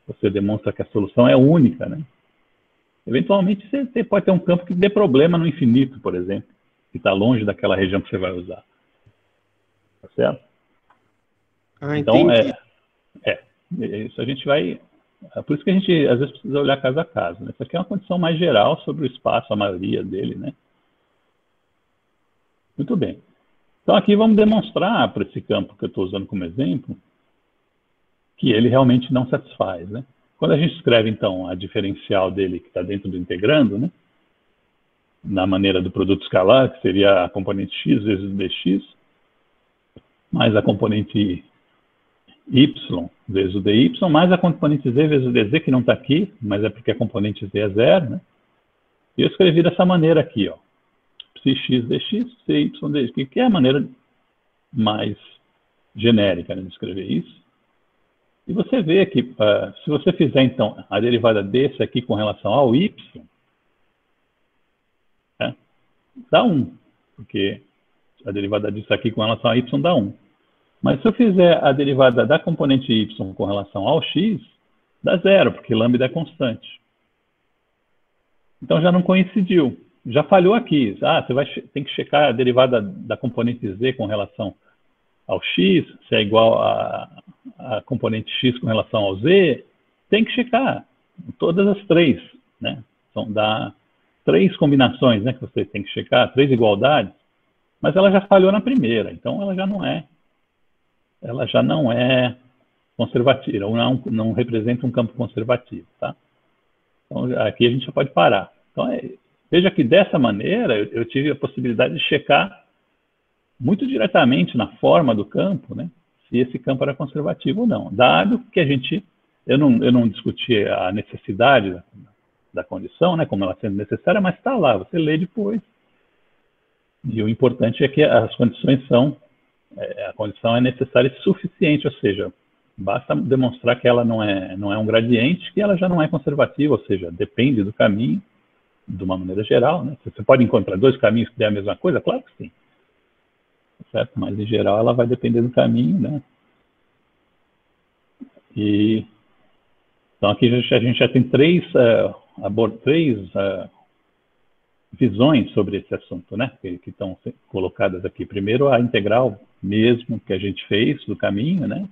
você demonstra que a solução é única, né? Eventualmente, você pode ter um campo que dê problema no infinito, por exemplo, que está longe daquela região que você vai usar. Tá certo? Então, isso a gente vai... por isso que a gente, às vezes, precisa olhar caso a caso, né? Isso aqui é uma condição mais geral sobre o espaço, a maioria dele, né? Muito bem. Então, aqui vamos demonstrar para esse campo que eu estou usando como exemplo que ele realmente não satisfaz, né? Quando a gente escreve, então, a diferencial dele que está dentro do integrando, né? Na maneira do produto escalar, que seria a componente x vezes o dx, mais a componente y vezes o dy, mais a componente z vezes o dz, que não está aqui, mas é porque a componente z é zero, né? E eu escrevi dessa maneira aqui, ó. Psi x dx, cy dx, que é a maneira mais genérica, né, de escrever isso. E você vê que, se você fizer, então, a derivada desse aqui com relação ao y, né, dá 1, porque a derivada disso aqui com relação a y dá 1. Mas se eu fizer a derivada da componente y com relação ao x, dá 0, porque lambda é constante. Então já não coincidiu. Já falhou aqui. Você tem que checar a derivada da componente z com relação ao x, se é igual a componente x com relação ao z. Tem que checar todas as 3, né? Dá 3 combinações, né, que você tem que checar, 3 igualdades, mas ela já falhou na primeira, então ela já não é conservativa, ou não representa um campo conservativo, tá? Então aqui a gente já pode parar. Então veja que dessa maneira eu tive a possibilidade de checar muito diretamente na forma do campo, né, se esse campo era conservativo ou não, dado que eu não discuti a necessidade da condição, né, como ela sendo necessária, mas está lá, você lê depois. E o importante é que as condições a condição é necessária e suficiente, ou seja, basta demonstrar que ela não é um gradiente, que ela já não é conservativa, ou seja, depende do caminho, de uma maneira geral, né? Você pode encontrar 2 caminhos que dêem a mesma coisa? Claro que sim. Certo? Mas, em geral, ela vai depender do caminho, né? Então, aqui a gente já tem 3 visões sobre esse assunto, né? Que estão colocadas aqui. Primeiro, a integral mesmo que a gente fez do caminho, né?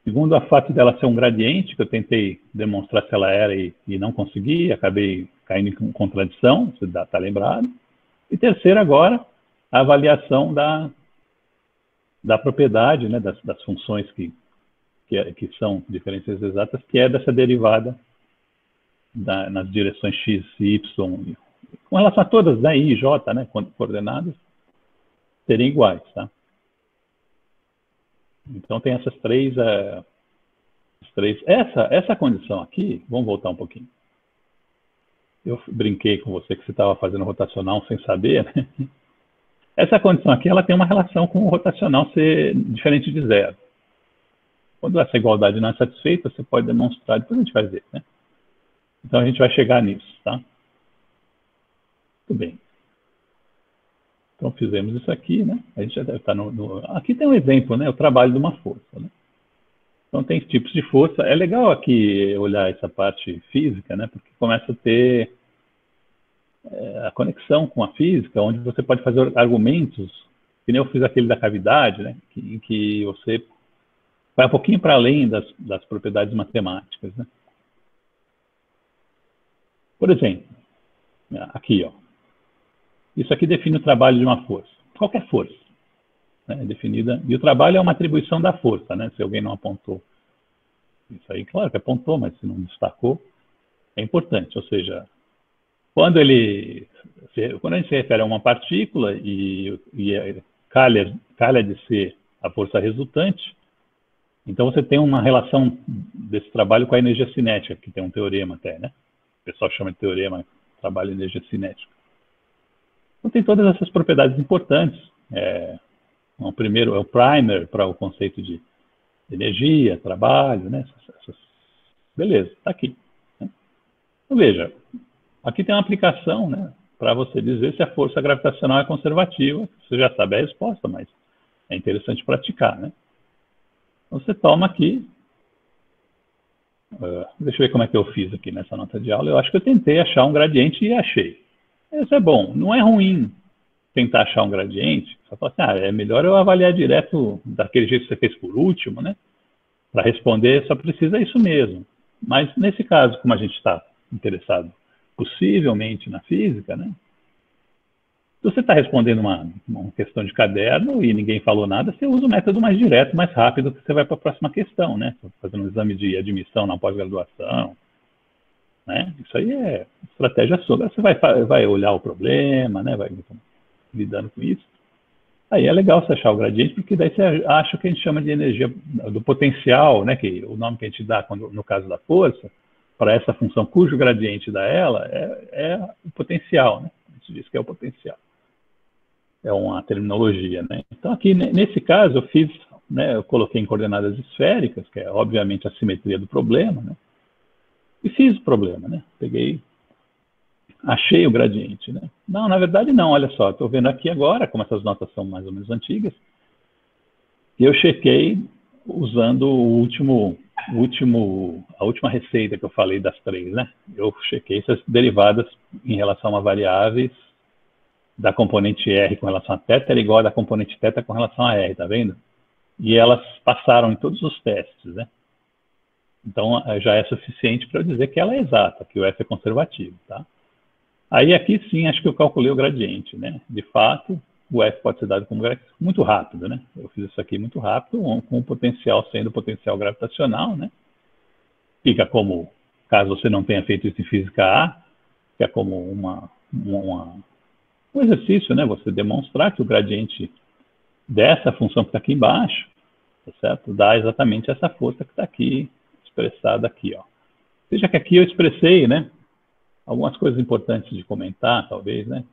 Segundo, a fato dela ser um gradiente, que eu tentei demonstrar se ela era e não consegui, acabei caindo em contradição, você está lembrado. E terceiro, agora, a avaliação da propriedade, né, das funções que são diferenças exatas, que é dessa derivada nas direções x e y, com relação a todas, né, i e j, né, coordenadas, serem iguais, tá? Então tem essas três. Essa condição aqui, vamos voltar um pouquinho. Eu brinquei com você que você estava fazendo rotacional sem saber, né? Essa condição aqui, ela tem uma relação com o rotacional ser diferente de 0. Quando essa igualdade não é satisfeita, você pode demonstrar, depois a gente vai ver, né? Então a gente vai chegar nisso, tá? Muito bem. Então fizemos isso aqui, né? A gente já deve estar aqui tem um exemplo, né? O trabalho de uma força, né? Então tem tipos de força. É legal aqui olhar essa parte física, né? Porque começa a ter a conexão com a física, onde você pode fazer argumentos, que nem eu fiz aquele da cavidade, né? Em que você vai um pouquinho para além das propriedades matemáticas, né? Por exemplo, aqui, ó. Isso aqui define o trabalho de uma força. Qualquer força, né, é definida. E o trabalho é uma atribuição da força, né? Se alguém não apontou isso aí, claro que apontou, mas se não destacou, é importante. Ou seja, quando a gente se refere a uma partícula e calha de ser a força resultante, então você tem uma relação desse trabalho com a energia cinética, que tem um teorema até, né? O pessoal chama de teorema trabalho de energia cinética. Então tem todas essas propriedades importantes. O primeiro é o primer para o conceito de energia, trabalho, né? Beleza, está aqui, né? Então veja, aqui tem uma aplicação, né, para você dizer se a força gravitacional é conservativa. Você já sabe a resposta, mas é interessante praticar, né? Então você toma aqui. Deixa eu ver como é que eu fiz aqui nessa nota de aula. Eu acho que eu tentei achar um gradiente e achei. Isso é bom. Não é ruim tentar achar um gradiente. Só fala assim, é melhor eu avaliar direto daquele jeito que você fez por último, né? Para responder, só precisa isso mesmo. Mas nesse caso, como a gente está interessado possivelmente na física, né? Se você está respondendo uma questão de caderno e ninguém falou nada, você usa o método mais direto, mais rápido, que você vai para a próxima questão, né? Fazendo um exame de admissão na pós-graduação, né? Isso aí é estratégia sua. Você vai olhar o problema, né? Vai lidando com isso. Aí é legal você achar o gradiente, porque daí você acha o que a gente chama de energia do potencial, né? Que o nome que a gente dá no caso da força, para essa função cujo gradiente dá ela, é o potencial, né? A gente diz que é o potencial. É uma terminologia, né? Então aqui, nesse caso, eu fiz, né? Eu coloquei em coordenadas esféricas, que é obviamente a simetria do problema, né? E fiz o problema, né? Peguei achei o gradiente, né? Não, na verdade não, olha só, estou vendo aqui agora, como essas notas são mais ou menos antigas, e eu chequei usando a última receita que eu falei das 3, né? Eu chequei essas derivadas em relação a variáveis da componente R com relação a θ era igual a da componente θ com relação a R, tá vendo? E elas passaram em todos os testes, né? Então, já é suficiente para eu dizer que ela é exata, que o F é conservativo, tá? Aí, aqui sim, acho que eu calculei o gradiente, né? De fato, o F pode ser dado como gradiente muito rápido, né? Eu fiz isso aqui muito rápido, com o potencial sendo o potencial gravitacional, né? Fica como, caso você não tenha feito isso em física A, fica como um exercício, né? Você demonstrar que o gradiente dessa função que está aqui embaixo, tá certo? Dá exatamente essa força que está aqui, expressada aqui, ó. Veja que aqui eu expressei, né? Algumas coisas importantes de comentar, talvez, né?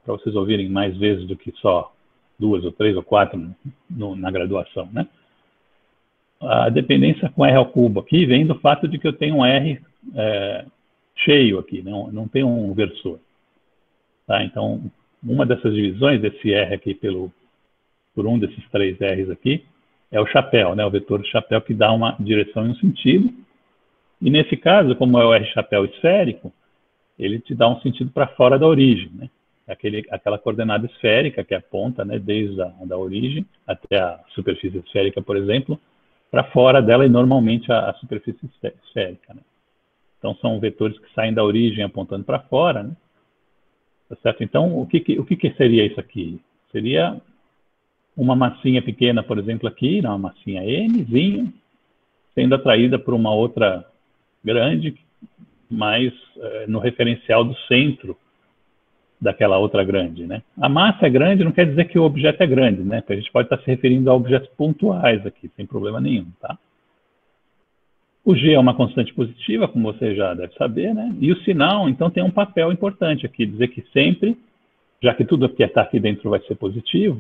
Para vocês ouvirem mais vezes do que só 2 ou 3 ou 4 na graduação, né? A dependência com R ao cubo aqui vem do fato de que eu tenho um R cheio aqui, não tem um versor. Tá? Então, uma dessas divisões desse R aqui por um desses 3 R's aqui é o chapéu, né? O vetor do chapéu que dá uma direção e um sentido. E nesse caso, como é o R chapéu esférico, ele te dá um sentido para fora da origem, né? Aquela coordenada esférica que aponta, né, desde a origem até a superfície esférica, por exemplo, para fora dela e normalmente a superfície esférica, né? Então são vetores que saem da origem apontando para fora, né? Tá certo? Então o que seria isso aqui? Seria uma massinha pequena, por exemplo, aqui, uma massinha Mzinho, sendo atraída por uma outra grande, mas no referencial do centro daquela outra grande, né? A massa é grande não quer dizer que o objeto é grande, né? Porque a gente pode estar se referindo a objetos pontuais aqui, sem problema nenhum, tá? O G é uma constante positiva, como você já deve saber, né? E o sinal, então, tem um papel importante aqui, dizer que sempre, já que tudo que está aqui dentro vai ser positivo,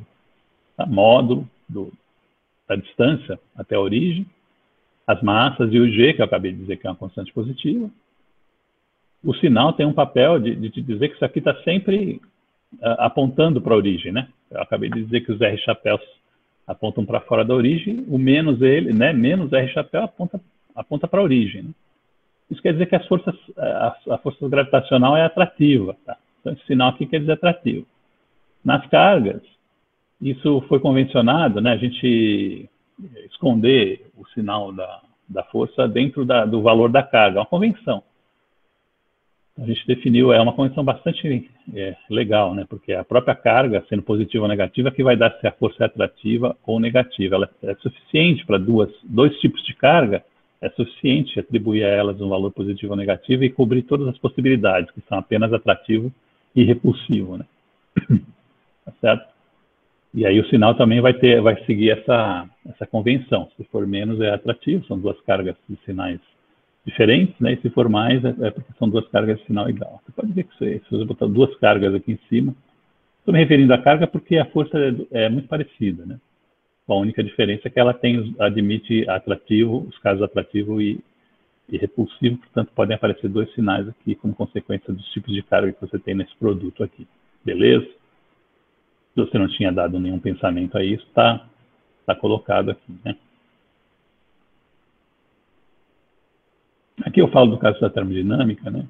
tá? Módulo da distância até a origem, as massas e o G, que eu acabei de dizer que é uma constante positiva. O sinal tem um papel de te dizer que isso aqui está sempre apontando para a origem, né? Eu acabei de dizer que os R chapéus apontam para fora da origem, o menos ele, né? Menos R chapéu aponta para a origem, né? Isso quer dizer que a força gravitacional é atrativa, tá? Então esse sinal aqui quer dizer atrativo. Nas cargas, isso foi convencionado, né? A gente esconder o sinal da força dentro do valor da carga, é uma convenção. A gente definiu, é uma convenção bastante legal, né? Porque a própria carga, sendo positiva ou negativa, que vai dar se a força é atrativa ou negativa. Ela é suficiente para dois tipos de carga, é suficiente atribuir a elas um valor positivo ou negativo e cobrir todas as possibilidades, que são apenas atrativo e repulsivo, né? Tá certo? E aí o sinal também vai seguir essa convenção. Se for menos, é atrativo, são duas cargas de sinais diferentes, né? E se for mais, é porque são duas cargas de sinal igual. Você pode ver que se você botar duas cargas aqui em cima, estou me referindo à carga porque a força é muito parecida, né? A única diferença é que ela admite atrativo, os casos atrativo e repulsivo, portanto podem aparecer dois sinais aqui como consequência dos tipos de carga que você tem nesse produto aqui. Beleza? Se você não tinha dado nenhum pensamento a isso, está colocado aqui, né? Aqui eu falo do caso da termodinâmica, né?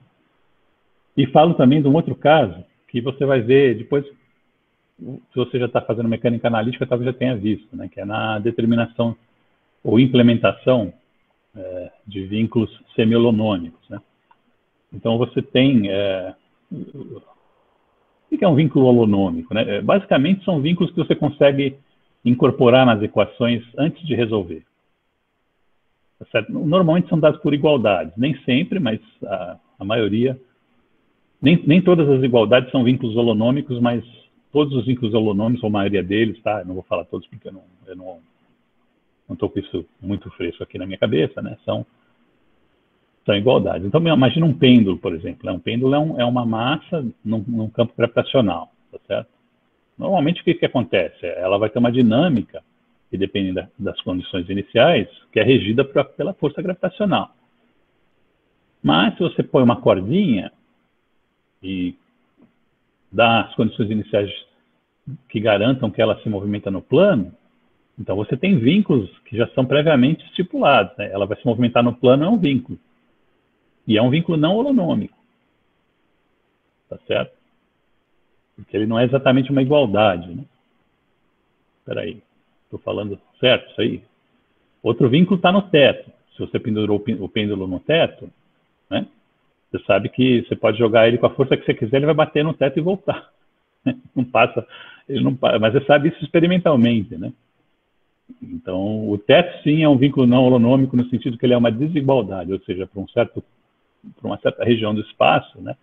E falo também de um outro caso que você vai ver depois, se você já está fazendo mecânica analítica, talvez já tenha visto, né? Que é na determinação ou implementação de vínculos semi-holonômicos, né? Então você tem o que é um vínculo holonômico, né? Basicamente são vínculos que você consegue incorporar nas equações antes de resolver. Certo? Normalmente são dados por igualdades, nem sempre, mas a maioria, nem todas as igualdades são vínculos holonômicos, mas todos os vínculos holonômicos, ou a maioria deles, tá? Eu não vou falar todos porque eu não estou com isso muito fresco aqui na minha cabeça, né? São igualdades. Então, imagina um pêndulo, por exemplo, né? Um pêndulo é uma massa num campo gravitacional, tá certo? Normalmente, o que acontece? Ela vai ter uma dinâmica que depende das condições iniciais, que é regida pela força gravitacional. Mas, se você põe uma cordinha, e dá as condições iniciais que garantam que ela se movimenta no plano, então você tem vínculos que já são previamente estipulados, né? Ela vai se movimentar no plano, é um vínculo. E é um vínculo não holonômico. Tá certo? Porque ele não é exatamente uma igualdade, né? Espera aí, estou falando certo isso aí? Outro vínculo está no teto. Se você pendurou o pêndulo no teto, né? Você sabe que você pode jogar ele com a força que você quiser, ele vai bater no teto e voltar. Não passa, ele não passa, mas você sabe isso experimentalmente, né? Então, o teto sim é um vínculo não holonômico no sentido que ele é uma desigualdade, ou seja, para uma certa região do espaço, né?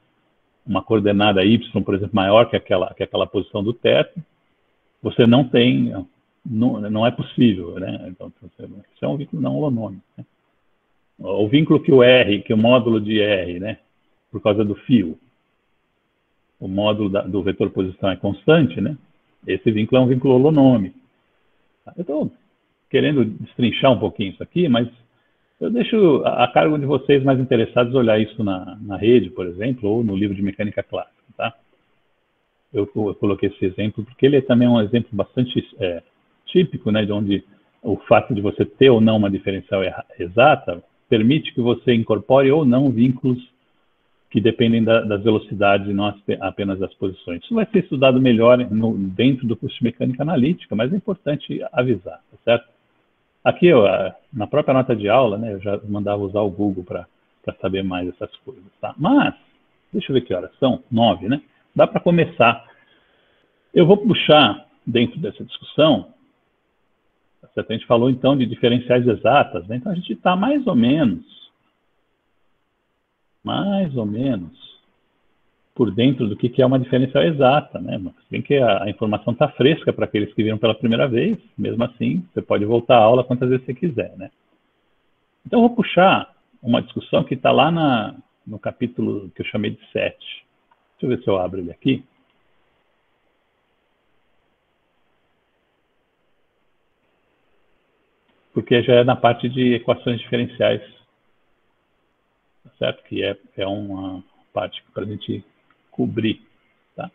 Uma coordenada y, por exemplo, maior que aquela posição do teto, você não tem, não é possível, né? Então, isso é um vínculo não holonômico, né? O vínculo que o módulo de R, né? Por causa do fio, o módulo do vetor posição é constante, né? Esse vínculo é um vínculo holonômico. Eu estou querendo destrinchar um pouquinho isso aqui, mas eu deixo a cargo de vocês mais interessados olhar isso na rede, por exemplo, ou no livro de mecânica clássica, tá? Eu coloquei esse exemplo porque ele também é um exemplo bastante típico, né, de onde o fato de você ter ou não uma diferencial exata permite que você incorpore ou não vínculos que dependem das velocidades e não apenas das posições. Isso vai ser estudado melhor dentro do curso de mecânica analítica, mas é importante avisar, tá certo? Aqui, na própria nota de aula, né, eu já mandava usar o Google para saber mais essas coisas, tá? Mas, deixa eu ver que horas são, 9, né? Dá para começar. Eu vou puxar, dentro dessa discussão, tá certo? A gente falou, então, de diferenciais exatas, né? Então, a gente está mais ou menos, por dentro do que é uma diferencial exata, né? Mas bem que a informação está fresca para aqueles que viram pela primeira vez, mesmo assim, você pode voltar à aula quantas vezes você quiser, né? Então, eu vou puxar uma discussão que está lá no capítulo que eu chamei de 7. Deixa eu ver se eu abro ele aqui. Porque já é na parte de equações diferenciais, tá certo? Que é uma parte para a gente cobrir, tá?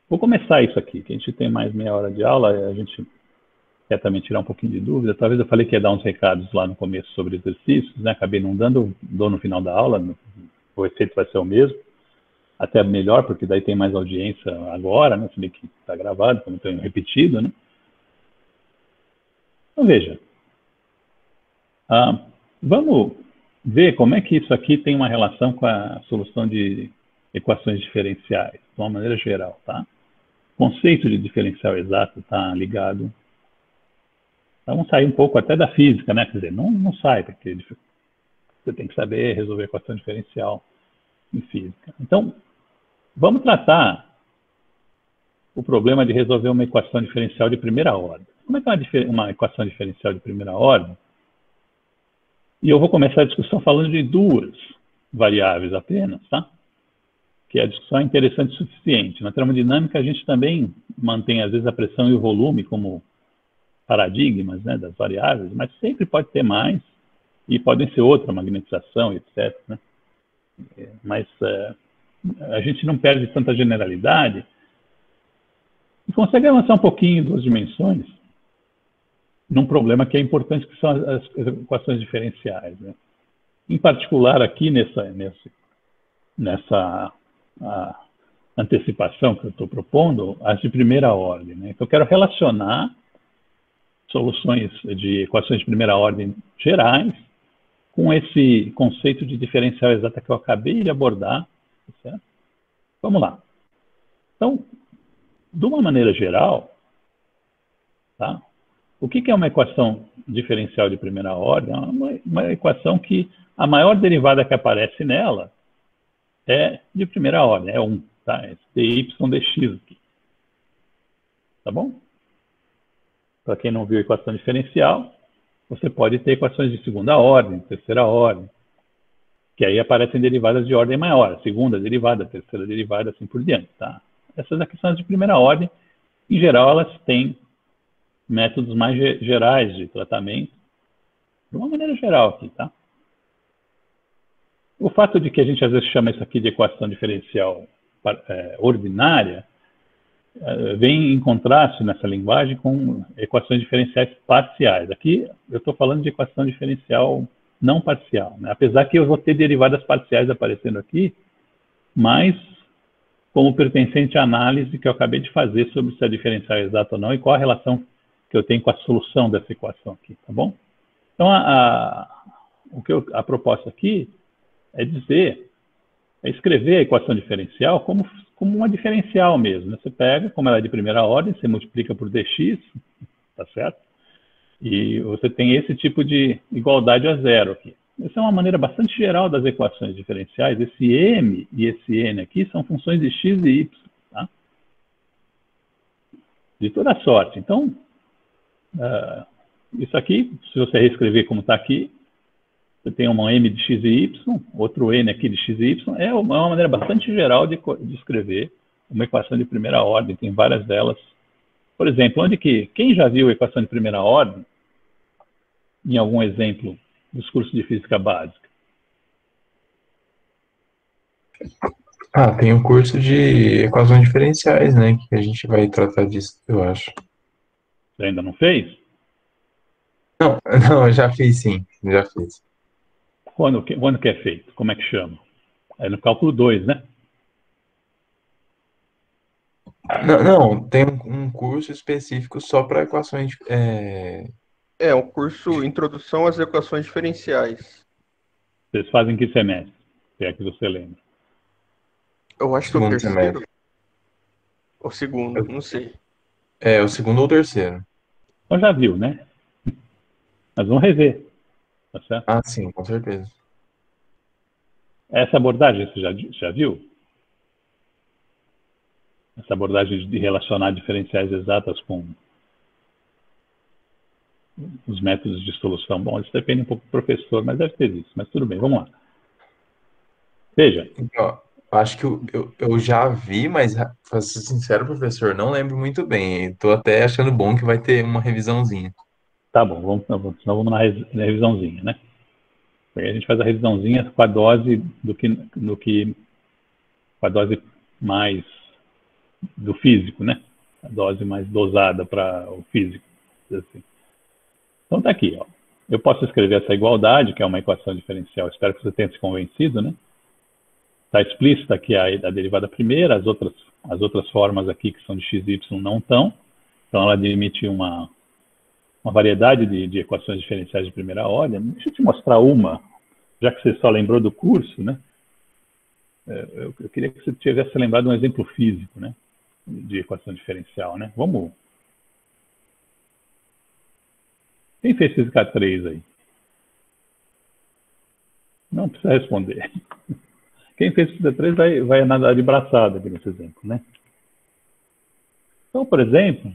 Vou começar isso aqui, que a gente tem mais meia hora de aula, a gente quer também tirar um pouquinho de dúvida. Talvez eu falei que ia dar uns recados lá no começo sobre exercícios, né? Acabei não dando, dou no final da aula, o efeito vai ser o mesmo, até melhor, porque daí tem mais audiência agora, né? Se bem que está gravado, como tenho repetido, né? Então, veja, vamos ver como é que isso aqui tem uma relação com a solução de equações diferenciais, de uma maneira geral, tá? O conceito de diferencial exato está ligado. Então, vamos sair um pouco até da física, né? Quer dizer, não sai, porque você tem que saber resolver equação diferencial em física. Então, vamos tratar o problema de resolver uma equação diferencial de primeira ordem. Como é que é uma equação diferencial de primeira ordem? E eu vou começar a discussão falando de duas variáveis apenas, tá? Que a discussão é interessante o suficiente. Na termodinâmica, a gente também mantém, às vezes, a pressão e o volume como paradigmas, né, das variáveis, mas sempre pode ter mais, e podem ser outra, magnetização, etc., né? Mas a gente não perde tanta generalidade e consegue avançar um pouquinho em duas dimensões num problema que é importante, que são as equações diferenciais, né? Em particular, aqui nessa antecipação que eu estou propondo, as de primeira ordem, né? Então, eu quero relacionar soluções de equações de primeira ordem gerais com esse conceito de diferencial exata que eu acabei de abordar, certo? Vamos lá. Então, de uma maneira geral, tá? O que é uma equação diferencial de primeira ordem? É uma equação que a maior derivada que aparece nela é de primeira ordem, é 1, tá? É dy dx aqui. Tá bom? Para quem não viu a equação diferencial, você pode ter equações de segunda ordem, terceira ordem, que aí aparecem derivadas de ordem maior, segunda derivada, terceira derivada, assim por diante, tá? Essas aqui são as de primeira ordem. Em geral, elas têm métodos mais gerais de tratamento, de uma maneira geral aqui, tá? O fato de que a gente às vezes chama isso aqui de equação diferencial ordinária vem em contraste nessa linguagem com equações diferenciais parciais. Aqui eu estou falando de equação diferencial não parcial, né? Apesar que eu vou ter derivadas parciais aparecendo aqui, mas como pertencente à análise que eu acabei de fazer sobre se a diferencial é exata ou não e qual a relação que eu tenho com a solução dessa equação aqui, tá bom? Então, a proposta aqui é escrever a equação diferencial como uma diferencial mesmo, né? Você pega, como ela é de primeira ordem, você multiplica por dx, tá certo? E você tem esse tipo de igualdade a zero aqui. Essa é uma maneira bastante geral das equações diferenciais. Esse m e esse n aqui são funções de x e y, tá? De toda sorte. Então, isso aqui, se você reescrever como está aqui, você tem uma m de x e y, outro n aqui de x e y. É uma maneira bastante geral de escrever uma equação de primeira ordem. Tem várias delas. Por exemplo, quem já viu a equação de primeira ordem em algum exemplo dos cursos de física básica? Tem um curso de equações diferenciais, né? Que a gente vai tratar disso, eu acho. Você ainda não fez? Não, eu já fiz sim, já fiz. Quando que é feito? Como é que chama? É no cálculo 2, né? Não, tem um curso específico só para equações. É um curso Introdução às Equações Diferenciais. Vocês fazem que semestre? Se é que você lembra. Eu acho que é o Segundo terceiro. semestre. Ou segundo, não sei. É, o segundo ou o terceiro. Então já viu, né? Mas vamos rever, tá certo? Sim, com certeza. Essa abordagem você já viu? Essa abordagem de relacionar diferenciais exatas com os métodos de solução. Bom, isso depende um pouco do professor, mas deve ter isso. Mas tudo bem, vamos lá. Veja. Então, acho que eu já vi, mas, pra ser sincero, professor, não lembro muito bem. Estou até achando bom que vai ter uma revisãozinha. Tá bom, senão vamos na revisãozinha, né? Aí a gente faz a revisãozinha com a dose com a dose mais do físico, né? A dose mais dosada para o físico. Assim. Então tá aqui, ó. Eu posso escrever essa igualdade, que é uma equação diferencial. Espero que você tenha se convencido, né? Está explícita aqui a derivada primeira, as outras formas aqui que são de x e y não estão. Então ela admite uma variedade de equações diferenciais de primeira ordem. Deixa eu te mostrar uma, já que você só lembrou do curso, né? Eu queria que você tivesse lembrado de um exemplo físico, né? De equação diferencial, né? Vamos. Quem fez física 3 aí? Não precisa responder. Quem fez física 3 vai nadar de braçada aqui nesse exemplo, né? Então, por exemplo,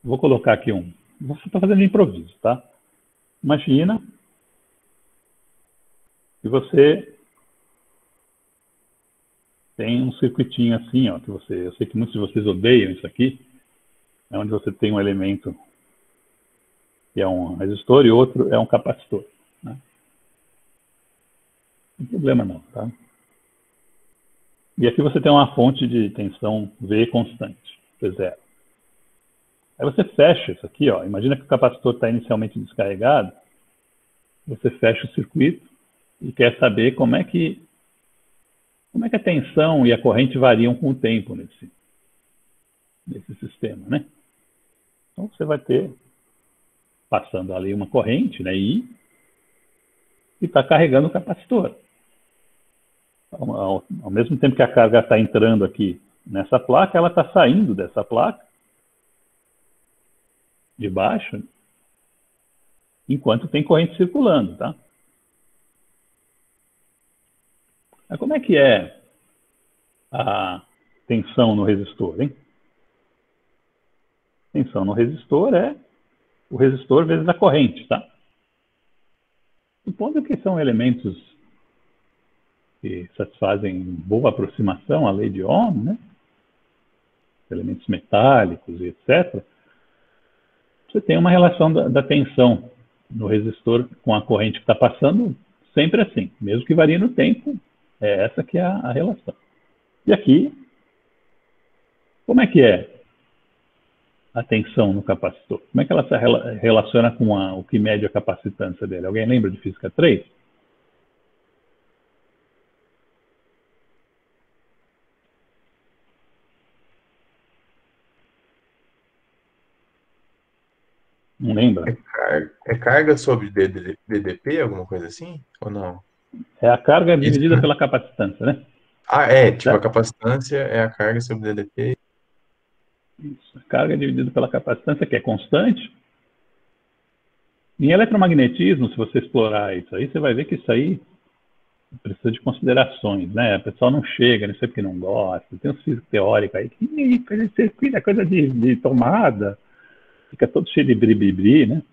vou colocar aqui Vou estar fazendo de improviso, tá? Imagina que você tem um circuitinho assim, ó, eu sei que muitos de vocês odeiam isso aqui, é onde você tem um elemento que é um resistor e outro é um capacitor, né? Não tem problema não, tá? E aqui você tem uma fonte de tensão V constante, V0. Aí você fecha isso aqui, ó. Imagina que o capacitor está inicialmente descarregado, você fecha o circuito e quer saber como é que a tensão e a corrente variam com o tempo nesse sistema, né? Então você vai ter passando ali uma corrente, né, I, e está carregando o capacitor. Ao mesmo tempo que a carga está entrando aqui nessa placa, ela está saindo dessa placa de baixo, enquanto tem corrente circulando, tá? Mas como é que é a tensão no resistor, hein? Tensão no resistor é o resistor vezes a corrente, tá? Supondo que são elementos que satisfazem boa aproximação à lei de Ohm, né? Elementos metálicos e etc. Você tem uma relação da tensão no resistor com a corrente que está passando sempre assim, mesmo que varie no tempo, é essa que é a relação. E aqui, como é que é a tensão no capacitor? Como é que ela se relaciona com o que mede a capacitância dele? Alguém lembra de Física 3? Não lembra? É carga sobre DDP, alguma coisa assim? Ou não? É a carga Isso, dividida né? pela capacitância, né? Ah, é. Tipo, a Certo? capacitância é a carga sobre DDP. Isso. A carga dividida pela capacitância, que é constante. Em eletromagnetismo, se você explorar isso aí, você vai ver que isso aí precisa de considerações, né? O pessoal não chega, não sei porque não gosta. Tem um físico teórico aí que coisa de circuito, é coisa de tomada, fica todo cheio de bri-bri-bri, né?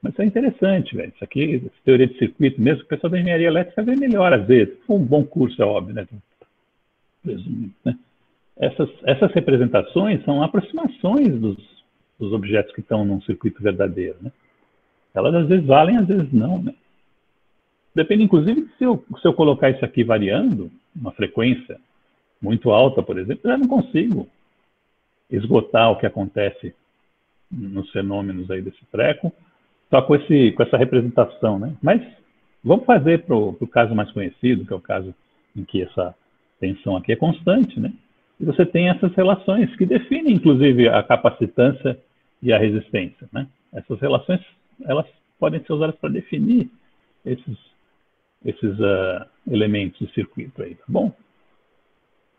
Mas isso é interessante, velho. Isso aqui, teoria de circuito, mesmo que o pessoal da engenharia elétrica vê melhor às vezes. Foi um bom curso, é óbvio, né? Presumindo, né? Essas representações são aproximações dos objetos que estão num circuito verdadeiro, né? Elas às vezes valem, às vezes não, né? Depende, inclusive, se eu colocar isso aqui variando, uma frequência muito alta, por exemplo, eu já não consigo esgotar o que acontece nos fenômenos aí desse treco, só com essa representação, né? Mas vamos fazer para o caso mais conhecido, que é o caso em que essa tensão aqui é constante, né? E você tem essas relações que definem, inclusive, a capacitância e a resistência, né? Essas relações, elas podem ser usadas para definir esses elementos do circuito aí, tá bom?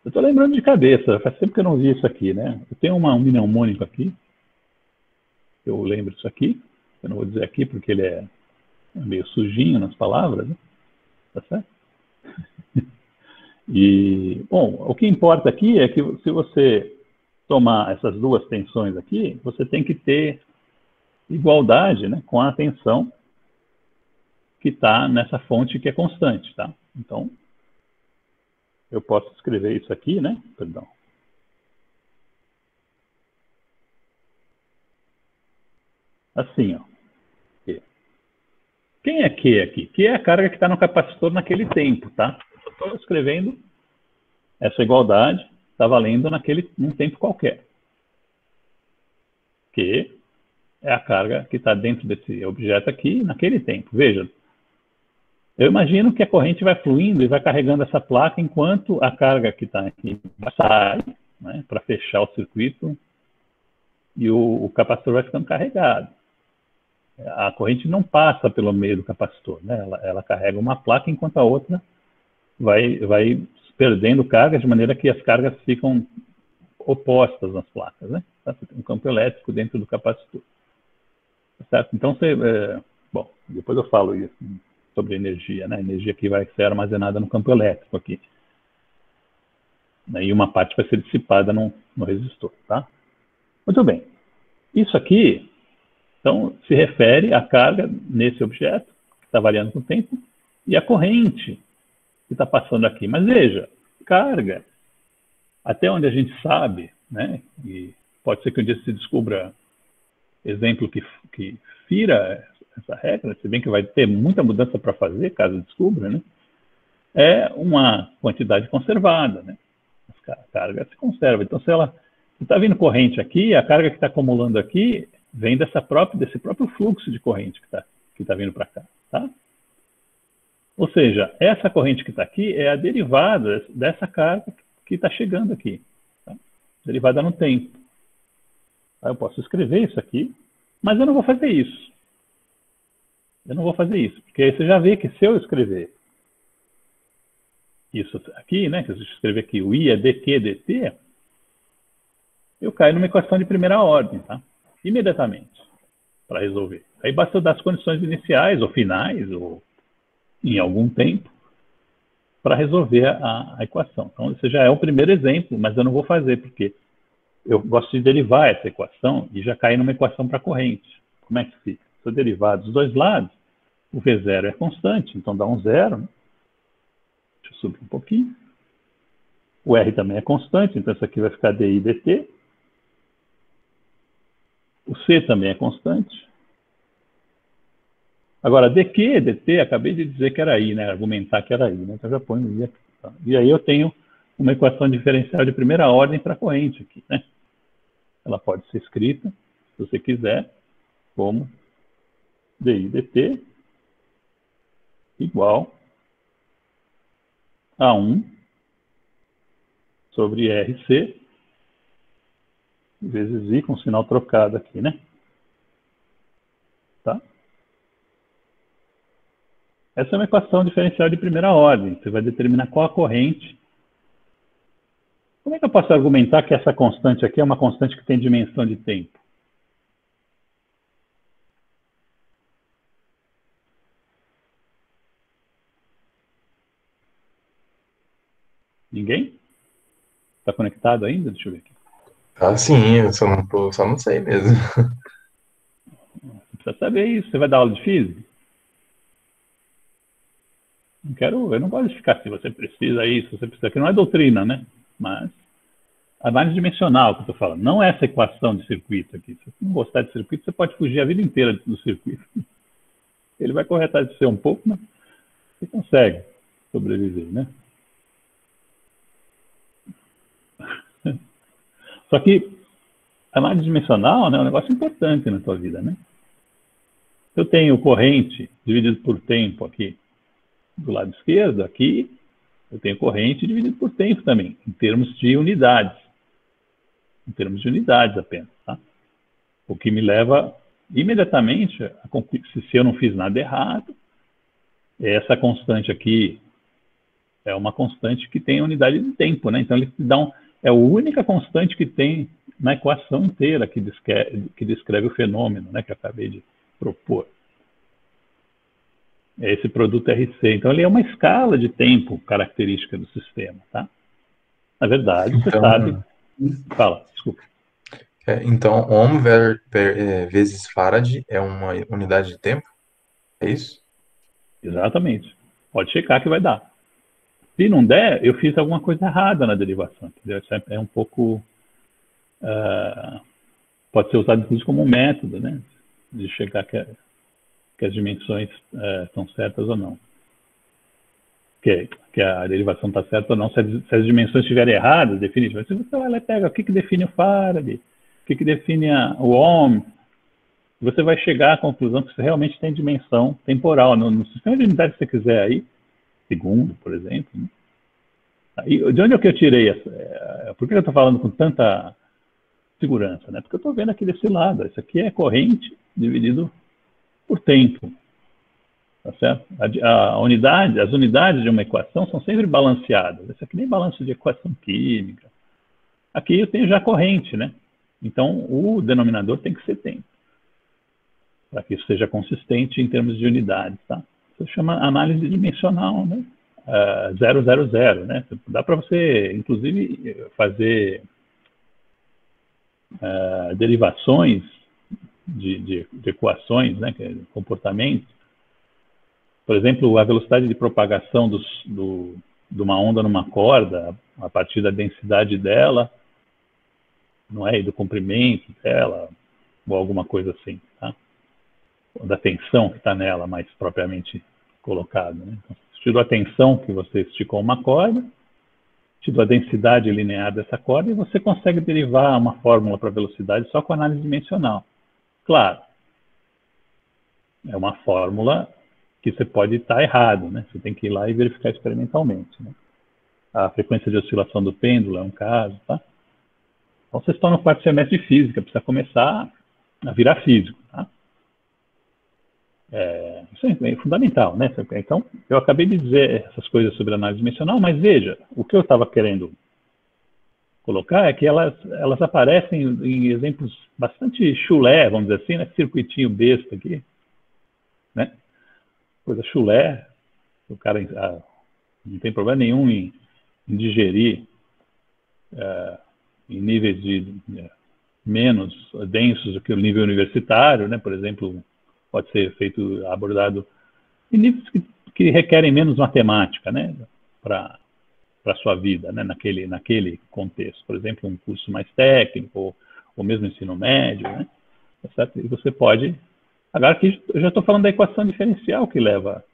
Eu estou lembrando de cabeça, faz tempo que eu não vi isso aqui, né? Eu tenho um mnemônico aqui, eu lembro disso aqui, eu não vou dizer aqui porque ele é meio sujinho nas palavras, né? Tá certo? E, bom, o que importa aqui é que se você tomar essas duas tensões aqui, você tem que ter igualdade, né, com a tensão que está nessa fonte que é constante, tá? Então, eu posso escrever isso aqui, né? Perdão. Assim, ó. Quem é Q aqui? Q é a carga que está no capacitor naquele tempo, tá? Eu estou escrevendo essa igualdade, está valendo num tempo qualquer. Q é a carga que está dentro desse objeto aqui naquele tempo. Veja, eu imagino que a corrente vai fluindo e vai carregando essa placa enquanto a carga que está aqui sai, né, para fechar o circuito e o capacitor vai ficando carregado. A corrente não passa pelo meio do capacitor, né? Ela carrega uma placa enquanto a outra vai perdendo carga, de maneira que as cargas ficam opostas nas placas, né? Você tem um campo elétrico dentro do capacitor. Certo? Então, bom, depois eu falo isso sobre energia, né? A energia que vai ser armazenada no campo elétrico aqui. E uma parte vai ser dissipada no resistor, tá? Muito bem. Isso aqui, então, se refere à carga nesse objeto, que está variando com o tempo, e a corrente que está passando aqui. Mas veja, carga, até onde a gente sabe, né? E pode ser que um dia se descubra exemplo que fira essa regra, se bem que vai ter muita mudança para fazer, caso descubra, né? É uma quantidade conservada, né? A carga se conserva. Então, se está vindo corrente aqui, a carga que está acumulando aqui vem desse próprio fluxo de corrente que tá vindo para cá, tá? Ou seja, essa corrente que está aqui é a derivada dessa carga que está chegando aqui, tá? Derivada no tempo. Aí eu posso escrever isso aqui, mas eu não vou fazer isso. Eu não vou fazer isso, porque aí você já vê que se eu escrever isso aqui, né, que eu escrever aqui o I é dq dt, eu caio numa equação de primeira ordem, tá? Imediatamente, para resolver. Aí basta eu dar as condições iniciais ou finais, ou em algum tempo, para resolver a equação. Então, esse já é o primeiro exemplo, mas eu não vou fazer, porque eu gosto de derivar essa equação e já cair numa equação para corrente. Como é que fica? Se eu derivar dos dois lados, o V0 é constante, então dá um zero, né? Deixa eu subir um pouquinho. O R também é constante, então isso aqui vai ficar dI dt. O C também é constante. Agora, dt, acabei de dizer que era I, né? Argumentar que era I, né? Então já ponho I aqui. Tá? E aí eu tenho uma equação diferencial de primeira ordem para a corrente aqui, né? Ela pode ser escrita, se você quiser, como di dt igual a 1 sobre RC vezes I com sinal trocado aqui, né? Tá? Essa é uma equação diferencial de primeira ordem. Você vai determinar qual a corrente. Como é que eu posso argumentar que essa constante aqui é uma constante que tem dimensão de tempo? Ninguém? Está conectado ainda? Deixa eu ver aqui. Ah, sim, eu só não sei mesmo. Você precisa saber isso. Você vai dar aula de física? Eu não gosto de ficar se você precisa isso, você precisa, que não é doutrina, né? Mas análise dimensional que eu estou falando, não essa equação de circuito aqui. Se você não gostar de circuito, você pode fugir a vida inteira do circuito. Ele vai corretar de ser um pouco, mas você consegue sobreviver, né? Só que a análise dimensional, né, é um negócio importante na tua vida, né? Eu tenho corrente dividido por tempo aqui do lado esquerdo, aqui eu tenho corrente dividido por tempo também, em termos de unidades. Em termos de unidades apenas, tá? O que me leva imediatamente, se eu não fiz nada errado, essa constante aqui é uma constante que tem unidade de tempo, né? Então, ele te dá é a única constante que tem na equação inteira que descreve o fenômeno, né, que eu acabei de propor. É esse produto RC. Então, ele é uma escala de tempo característica do sistema, tá? Na verdade, você sabe... Fala, desculpa. Então, Ohm vezes Farad é uma unidade de tempo? É isso? Exatamente. Pode checar que vai dar. Se não der, eu fiz alguma coisa errada na derivação. Entendeu? É um pouco... pode ser usado inclusive como um método, né? De checar que as dimensões estão certas ou não. Que a derivação está certa ou não. Se as dimensões estiverem erradas, definitivamente, se você vai lá e pega o que define o Faraday, o que define o Ohm, você vai chegar à conclusão que você realmente tem dimensão temporal. No sistema de unidades que você quiser aí, segundo, por exemplo, né? Aí, de onde é que eu tirei por que eu estou falando com tanta segurança, né? Porque eu estou vendo aqui desse lado. Isso aqui é corrente dividido por tempo. Tá certo? As unidades de uma equação são sempre balanceadas. Isso aqui nem balanço de equação química. Aqui eu tenho já corrente, né? Então, o denominador tem que ser tempo. Para que isso seja consistente em termos de unidades, tá? Isso chama análise dimensional, né? 000, né? Dá para você, inclusive, fazer derivações de equações, né? Comportamentos. Por exemplo, a velocidade de propagação de uma onda numa corda, a partir da densidade dela, não é? E do comprimento dela, ou alguma coisa assim, tá? Ou da tensão que está nela, mais propriamente colocado, né? Então, te dou a tensão que você esticou uma corda, te dou a densidade linear dessa corda, e você consegue derivar uma fórmula para velocidade só com análise dimensional. Claro, é uma fórmula que você pode estar errado, né? Você tem que ir lá e verificar experimentalmente, né? A frequência de oscilação do pêndulo é um caso, tá? Então, vocês estão no quarto semestre de física, precisa começar a virar físico, tá? Isso é fundamental, né? Então, eu acabei de dizer essas coisas sobre análise dimensional, mas veja, o que eu estava querendo colocar é que elas aparecem em exemplos bastante chulé, vamos dizer assim, né? Circuitinho besta aqui, né? Coisa chulé, o cara não tem problema nenhum em digerir em níveis menos densos do que o nível universitário, né? Por exemplo, pode ser abordado em níveis que requerem menos matemática, né? Para a sua vida, né? Naquele contexto. Por exemplo, um curso mais técnico, ou mesmo ensino médio, né? Tá certo? E você pode Agora aqui eu já estou falando da equação diferencial que leva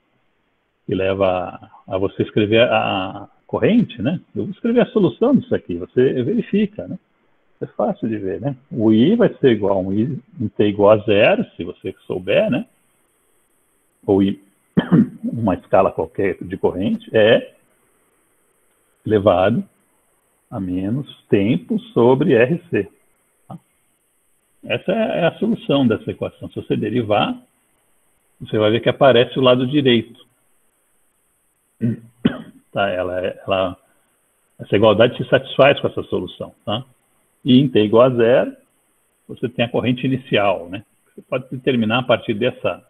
a você escrever a corrente, né? Eu vou escrever a solução disso aqui, você verifica, né? É fácil de ver, né? O I vai ser igual a um T igual a zero, se você souber, né? Ou I, uma escala qualquer de corrente, é elevado a menos tempo sobre RC. Tá? Essa é a solução dessa equação. Se você derivar, você vai ver que aparece o lado direito. Tá? Essa igualdade se satisfaz com essa solução. Tá? E em T igual a zero, você tem a corrente inicial. Né? Você pode determinar a partir dessa...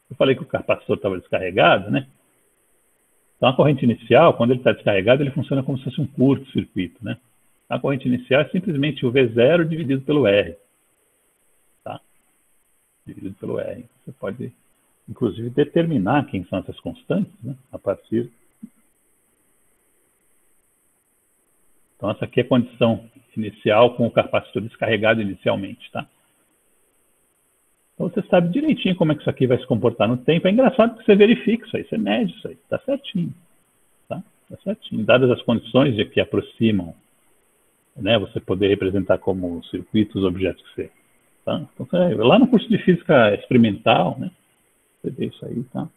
Eu falei que o capacitor estava descarregado, né? Então, a corrente inicial, quando ele está descarregado, ele funciona como se fosse um curto-circuito, né? A corrente inicial é simplesmente o V0 dividido pelo R. Tá? Dividido pelo R. Você pode, inclusive, determinar quem são essas constantes, né? A partir... Então, essa aqui é a condição inicial com o capacitor descarregado inicialmente, tá? Então, você sabe direitinho como é que isso aqui vai se comportar no tempo. É engraçado que você verifica isso aí, você mede isso aí, está certinho. Tá? Tá certinho. Dadas as condições de que aproximam, né, você poder representar como circuitos objetos que você... Tá? Então, lá no curso de física experimental, né, você vê isso aí, tá?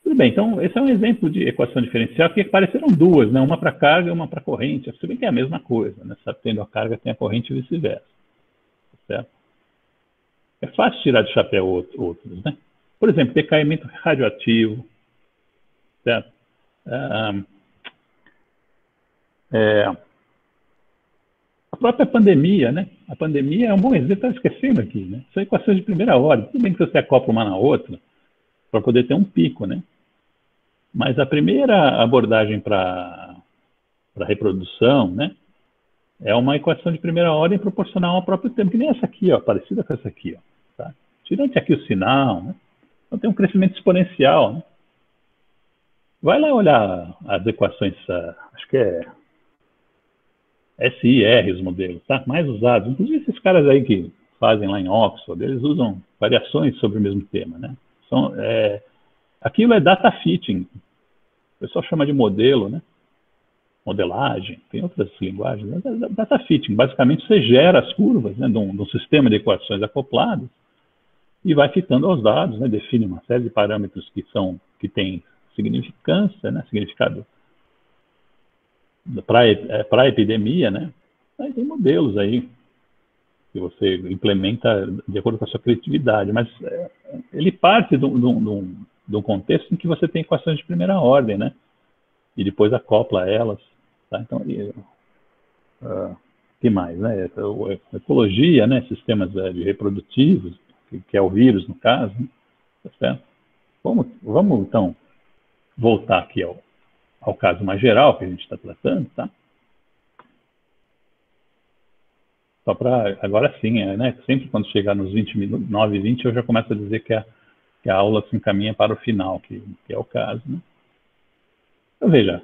Tudo bem, então esse é um exemplo de equação diferencial que apareceram duas, né, uma para carga e uma para corrente. Se bem que é a mesma coisa, né? Sabe, tendo a carga tem a corrente e vice-versa. Certo? É fácil tirar de chapéu outros, né? Por exemplo, decaimento radioativo, certo? A própria pandemia, né? A pandemia é um bom exemplo, estava esquecendo aqui, né? São equações de primeira ordem. Tudo bem que você acopla uma na outra para poder ter um pico, né? Mas a primeira abordagem para reprodução, né? É uma equação de primeira ordem proporcional ao próprio tempo, que nem essa aqui, ó, parecida com essa aqui, ó. Tá? Tirando aqui o sinal, né? Então tem um crescimento exponencial, né? Vai lá olhar as equações, acho que é SI, os modelos, tá? Mais usados. Inclusive esses caras aí que fazem lá em Oxford, eles usam variações sobre o mesmo tema, né? Aquilo é data fitting. O pessoal chama de modelo, né? Modelagem, tem outras linguagens. Data fitting, basicamente você gera as curvas, né, de um sistema de equações acopladas e vai fitando aos dados, né, define uma série de parâmetros que têm significância, né, significado para a epidemia, né? Aí tem modelos aí que você implementa de acordo com a sua criatividade, mas ele parte de um contexto em que você tem equações de primeira ordem, né? E depois acopla elas, tá? Então, que mais, né? Ecologia, né? Sistemas reprodutivos, que é o vírus, no caso, né? Tá certo? Vamos, então, voltar aqui ao caso mais geral que a gente está tratando, tá? Só para, agora sim, né? Sempre quando chegar nos 20 minutos, 9 e 20, eu já começo a dizer que a aula se encaminha para o final, que é o caso, né? Então, veja,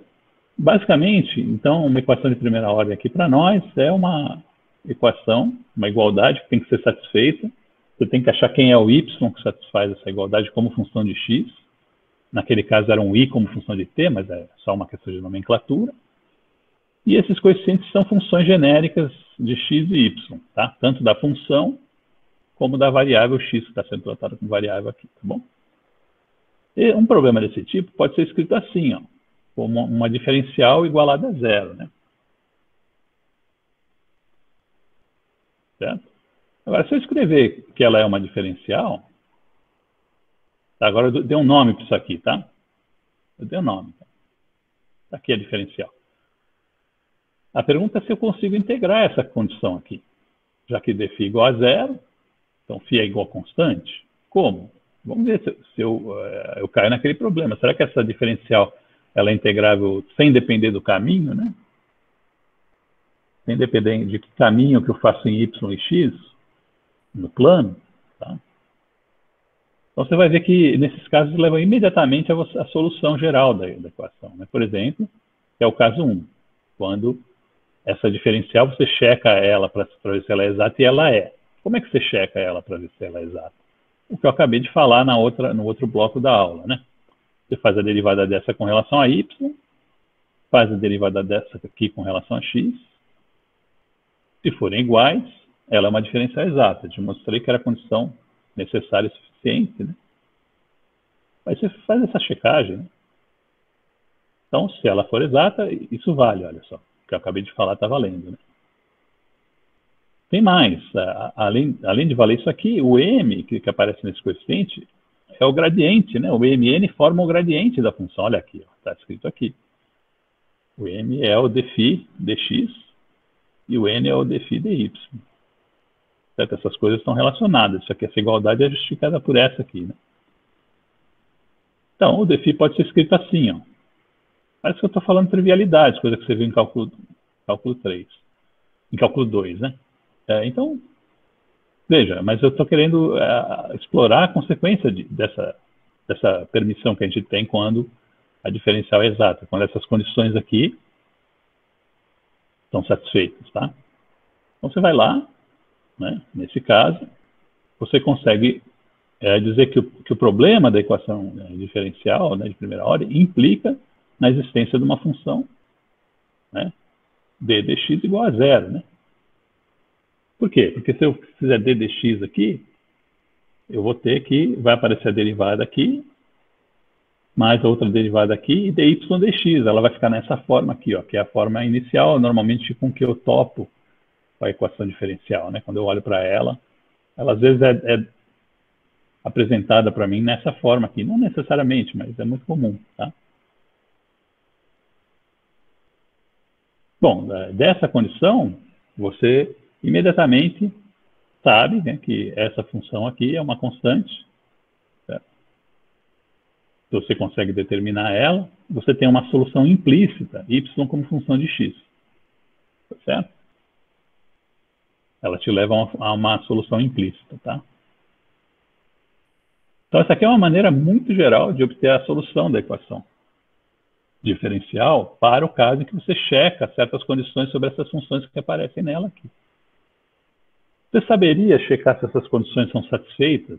basicamente, então, uma equação de primeira ordem aqui para nós é uma equação, uma igualdade que tem que ser satisfeita. Você tem que achar quem é o y que satisfaz essa igualdade como função de x. Naquele caso era um i como função de t, mas é só uma questão de nomenclatura. E esses coeficientes são funções genéricas de x e y, tá? Tanto da função como da variável x, que está sendo tratada como variável aqui, tá bom? E um problema desse tipo pode ser escrito assim, ó, como uma diferencial igualada a zero, né? Certo? Agora, se eu escrever que ela é uma diferencial, tá? Agora eu dei um nome para isso aqui, tá? Eu dei um nome. Tá? Aqui é a diferencial. A pergunta é se eu consigo integrar essa condição aqui. Já que dφ igual a zero, então φ é igual a constante. Como? Vamos ver se eu caio naquele problema. Será que essa diferencial ela é integrável sem depender do caminho, né? Sem depender de que caminho que eu faço em y e x no plano, tá? Então você vai ver que nesses casos leva imediatamente a solução geral da equação, né? Por exemplo, é o caso 1, quando essa diferencial você checa ela para ver se ela é exata e ela é. Como é que você checa ela para ver se ela é exata? O que eu acabei de falar no outro bloco da aula, né? Você faz a derivada dessa com relação a y, faz a derivada dessa aqui com relação a x. Se forem iguais, ela é uma diferencial exata. Eu te mostrei que era a condição necessária e suficiente, né? Aí você faz essa checagem, né? Então, se ela for exata, isso vale, olha só. O que eu acabei de falar está valendo, né? Tem mais. Além de valer isso aqui, o m, que aparece nesse coeficiente, é o gradiente, né? O mn forma o gradiente da função. Olha aqui, está escrito aqui. O m é o dφ dx e o n é o dφ dy. Certo? Essas coisas estão relacionadas. Isso aqui, essa igualdade é justificada por essa aqui, né? Então, o dφ pode ser escrito assim, ó. Parece que eu estou falando trivialidades, coisa que você viu em cálculo 3. Em cálculo 2, né? Então, veja, mas eu estou querendo explorar a consequência dessa permissão que a gente tem quando a diferencial é exata, quando essas condições aqui estão satisfeitas, tá? Então, você vai lá, né? Nesse caso, você consegue dizer que o problema da equação diferencial, né, de primeira ordem implica na existência de uma função, né, d dx igual a zero, né? Por quê? Porque se eu fizer d dx aqui, eu vou ter que, vai aparecer a derivada aqui, mais a outra derivada aqui, e dy dx, ela vai ficar nessa forma aqui, ó, que é a forma inicial, normalmente com que eu topo a equação diferencial, né? Quando eu olho para ela, ela às vezes é apresentada para mim nessa forma aqui, não necessariamente, mas é muito comum, tá? Bom, dessa condição, você imediatamente sabe, né, que essa função aqui é uma constante, certo? Se você consegue determinar ela, você tem uma solução implícita, y como função de x, tá certo? Ela te leva a uma solução implícita, tá? Então, essa aqui é uma maneira muito geral de obter a solução da equação diferencial para o caso em que você checa certas condições sobre essas funções que aparecem nela aqui. Você saberia checar se essas condições são satisfeitas?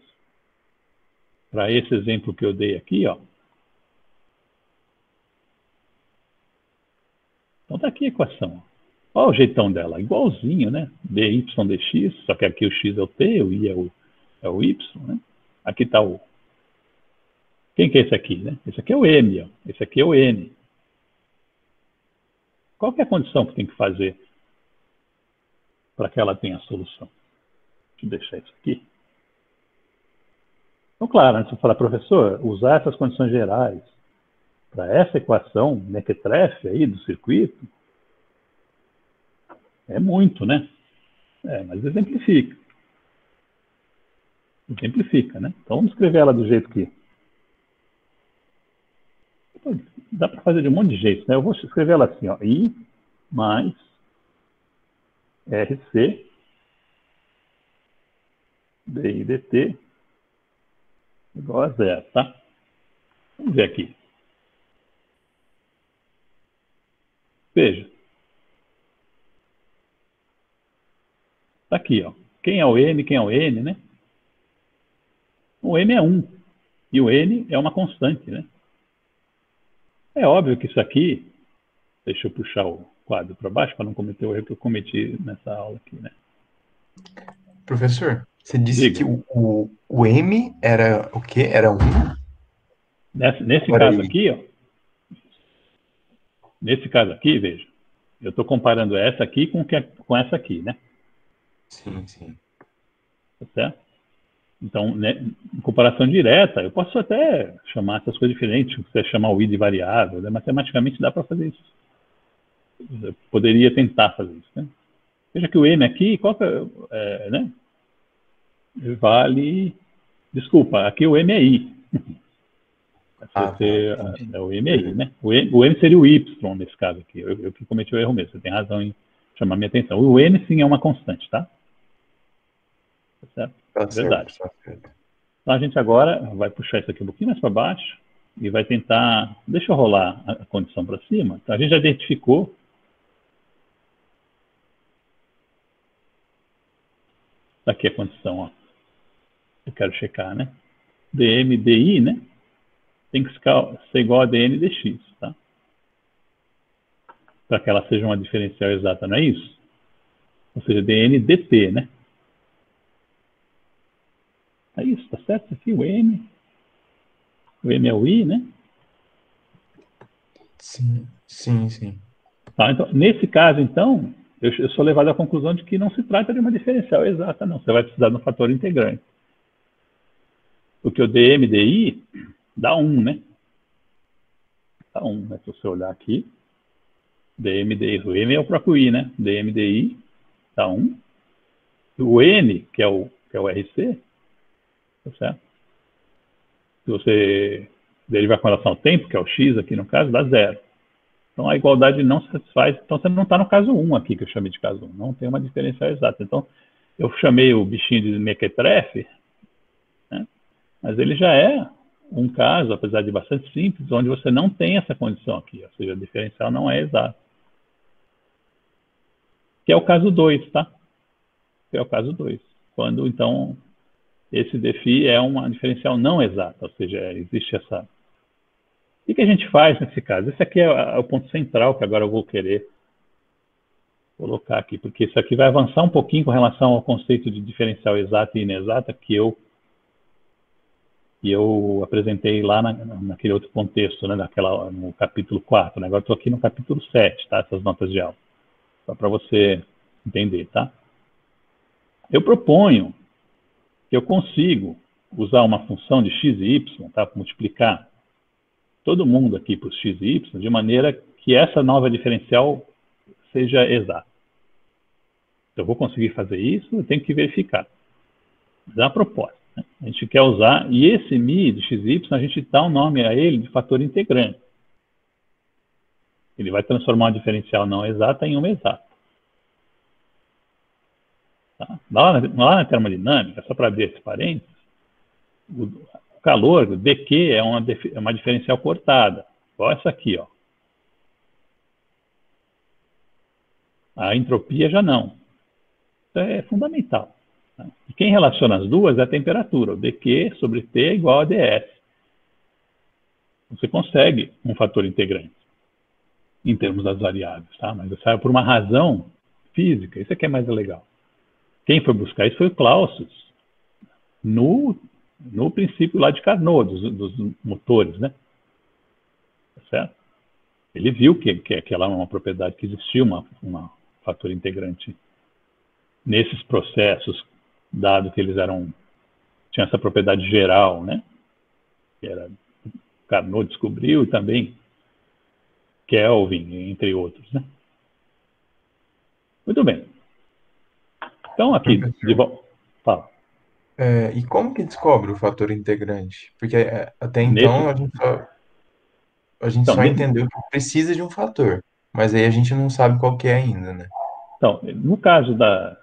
Para esse exemplo que eu dei aqui, ó. Então está aqui a equação. Olha o jeitão dela, igualzinho, né? dy dx, só que aqui o x é o t, o i é o y, né? Aqui está o... Quem que é esse aqui, né? Esse aqui é o m, ó. Esse aqui é o n. Qual que é a condição que tem que fazer para que ela tenha a solução? Deixa eu deixar isso aqui. Então, claro, antes de falar, professor, usar essas condições gerais para essa equação mequetrefe aí do circuito é muito, né? Mas exemplifica. Exemplifica, né? Então, vamos escrever ela do jeito que... Dá para fazer de um monte de jeito, né? Eu vou escrever ela assim, ó. I mais RC DI dt igual a zero, tá? Vamos ver aqui. Veja. Tá aqui, ó. Quem é o M, quem é o N, né? O M é 1. E o N é uma constante, né? É óbvio que isso aqui... Deixa eu puxar o quadro para baixo para não cometer o erro que eu cometi nessa aula aqui, né? Professor, você disse Diga. que o M era o quê? Era 1? Nesse caso aqui, ó. Nesse caso aqui, veja. Eu estou comparando essa aqui com essa aqui, né? Sim, sim. Tá certo? Então, né, em comparação direta, eu posso até chamar essas coisas diferentes, você chamar o i de variável, né? Matematicamente dá para fazer isso. Eu poderia tentar fazer isso, né? Veja que o m aqui, qual que né? Vale... Desculpa, aqui o m é i. É o m é i, né? O m seria o y nesse caso aqui. Eu que cometi o erro mesmo, você tem razão em chamar minha atenção. O n sim é uma constante, tá? Tá certo? Tá Verdade. certo. Então a gente agora vai puxar isso aqui um pouquinho mais para baixo e vai tentar... Deixa eu rolar a condição para cima. Então a gente já identificou Está aqui a condição, ó. Eu quero checar, né? dm di, né? Tem que ser igual a dn dx, tá? Para que ela seja uma diferencial exata, não é isso? Ou seja, dn dt, né? É isso, tá certo? Aqui o m é o i, né? Sim, sim, sim. Tá, então, nesse caso, então, eu sou levado à conclusão de que não se trata de uma diferencial exata, não. Você vai precisar de um fator integrante. Porque o dm di dá 1, né? Dá 1, né? Se você olhar aqui, dm di, o m é o próprio i, né? dm di dá 1. O n, que é o RC, tá certo? Se você derivar com relação ao tempo, que é o x aqui no caso, dá 0. Então a igualdade não se satisfaz. Então você não está no caso 1 aqui, que eu chamei de caso 1. Não tem uma diferencial exata. Então eu chamei o bichinho de mequetrefe, né? Mas ele já é um caso, apesar de bastante simples, onde você não tem essa condição aqui. Ou seja, a diferencial não é exata. Que é o caso 2, tá? Que é o caso 2. Quando, então, esse defi é uma diferencial não exata. Ou seja, existe essa... O que a gente faz nesse caso? Esse aqui é o ponto central que agora eu vou querer colocar aqui, porque isso aqui vai avançar um pouquinho com relação ao conceito de diferencial exata e inexata que eu apresentei lá naquele outro contexto, né, no capítulo 4. Né? Agora estou aqui no capítulo 7, tá? Essas notas de aula. Só para você entender, tá? Eu proponho que eu consigo usar uma função de x e y, tá? Para multiplicar todo mundo aqui por x e y, de maneira que essa nova diferencial seja exata. Se eu vou conseguir fazer isso, eu tenho que verificar. Dá a proposta. Né? A gente quer usar, e esse mi de x e y, a gente dá um nome a ele de fator integrante. Ele vai transformar uma diferencial não exata em uma exata. Tá? Lá na termodinâmica, só para abrir esse parênteses, o calor, o dq, é uma diferencial cortada. Igual essa aqui, ó. A entropia já não. Isso é fundamental. Tá? E quem relaciona as duas é a temperatura. O dq sobre T é igual a ds. Você consegue um fator integrante em termos das variáveis, tá? Mas isso é por uma razão física. Isso aqui é mais legal. Quem foi buscar isso foi o Clausius, no princípio lá de Carnot, dos motores, né? Tá certo? Ele viu que aquela é uma propriedade que existia, uma fator integrante nesses processos, dado que eles tinham essa propriedade geral, né? Que era Carnot descobriu e também Kelvin, entre outros, né? Muito bem. Então aqui, de volta, fala. E como que descobre o fator integrante? Porque até Nesse, então a gente então, só entendeu que precisa de um fator, mas aí a gente não sabe qual que é ainda, né? Então, no caso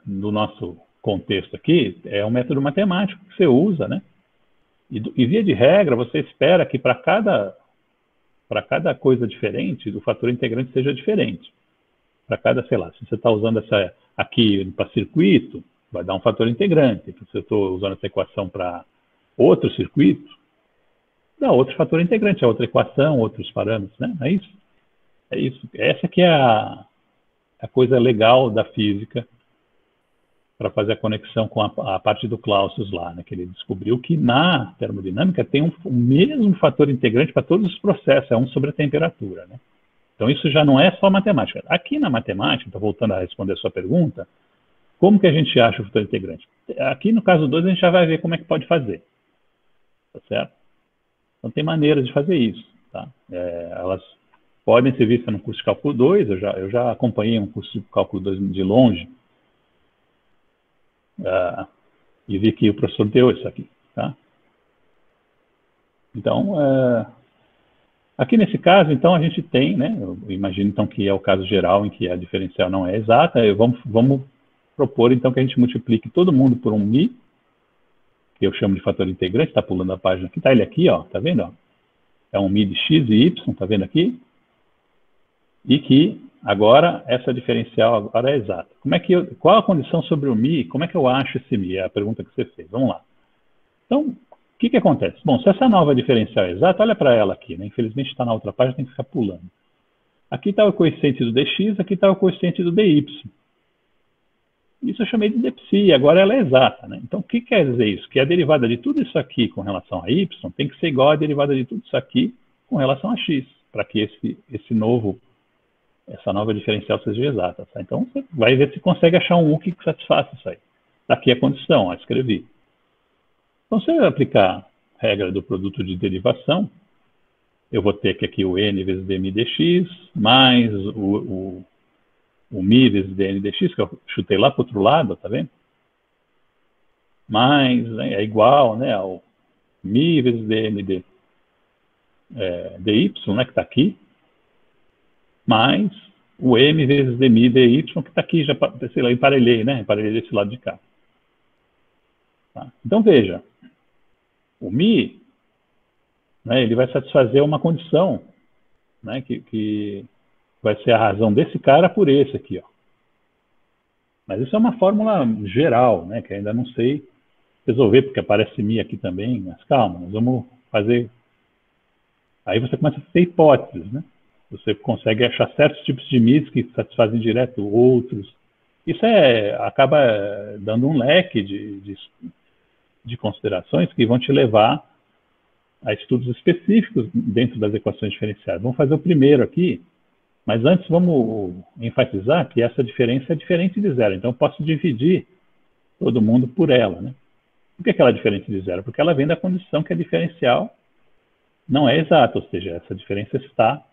do nosso contexto aqui, é um método matemático que você usa, né? E via de regra, você espera que para cada coisa diferente, o fator integrante seja diferente. Para cada, sei lá, se você está usando essa aqui para circuito, vai dar um fator integrante. Se eu estou usando essa equação para outro circuito, dá outro fator integrante, é outra equação, outros parâmetros, né? É isso. É isso. Essa que é a coisa legal da física para fazer a conexão com a parte do Clausius lá, né? Que ele descobriu que na termodinâmica tem o mesmo fator integrante para todos os processos, é 1 sobre a temperatura, né? Então isso já não é só matemática. Aqui na matemática, então, voltando a responder a sua pergunta, como que a gente acha o fator integrante? Aqui no caso 2 a gente já vai ver como é que pode fazer. Tá certo? Então tem maneiras de fazer isso. Tá? Elas podem ser vistas no curso de cálculo 2, eu já acompanhei um curso de cálculo 2 de longe, e vi que o professor deu isso aqui. Tá? Então, aqui nesse caso, então, a gente tem, né, eu imagino então que é o caso geral em que a diferencial não é exata, vamos propor então que a gente multiplique todo mundo por um mi, que eu chamo de fator integrante, está pulando a página aqui, está ele aqui, ó, tá vendo? Ó? É um mi de x e y, tá vendo aqui? E que agora essa diferencial agora é exata. Qual a condição sobre o mi? Como é que eu acho esse mi? É a pergunta que você fez. Vamos lá. Então, o que acontece? Bom, se essa nova diferencial é exata, olha para ela aqui, né? Infelizmente está na outra página, tem que ficar pulando. Aqui está o coeficiente do dx, aqui está o coeficiente do dy. Isso eu chamei de dpsi, agora ela é exata, né? Então, o que quer dizer isso? Que a derivada de tudo isso aqui com relação a y tem que ser igual à derivada de tudo isso aqui com relação a x, para que essa nova diferencial seja exata. Tá? Então, você vai ver se consegue achar um u que satisfaça isso aí. Daqui a condição, escrevi. Então, se eu aplicar a regra do produto de derivação, eu vou ter aqui o n vezes dmi dx, mais o mi vezes dn dx, que eu chutei lá para o outro lado, tá vendo? Mais, né, é igual, né, ao mi vezes dn dy, né, que está aqui, mais o m vezes dmi dy, que está aqui, já, sei lá, emparelhei, né, emparelhei desse lado de cá. Tá? Então, veja, o mi, né, ele vai satisfazer uma condição, né, que vai ser a razão desse cara por esse aqui, ó. Mas isso é uma fórmula geral, né, que ainda não sei resolver, porque aparece mi aqui também, mas calma, nós vamos fazer... Aí você começa a ter hipóteses, né? Você consegue achar certos tipos de mis que satisfazem direto outros. Isso acaba dando um leque de considerações que vão te levar a estudos específicos dentro das equações diferenciais. Vamos fazer o primeiro aqui, mas antes vamos enfatizar que essa diferença é diferente de zero. Então, eu posso dividir todo mundo por ela, né? Por que ela é diferente de zero? Porque ela vem da condição que a diferencial não é exata, ou seja, essa diferença está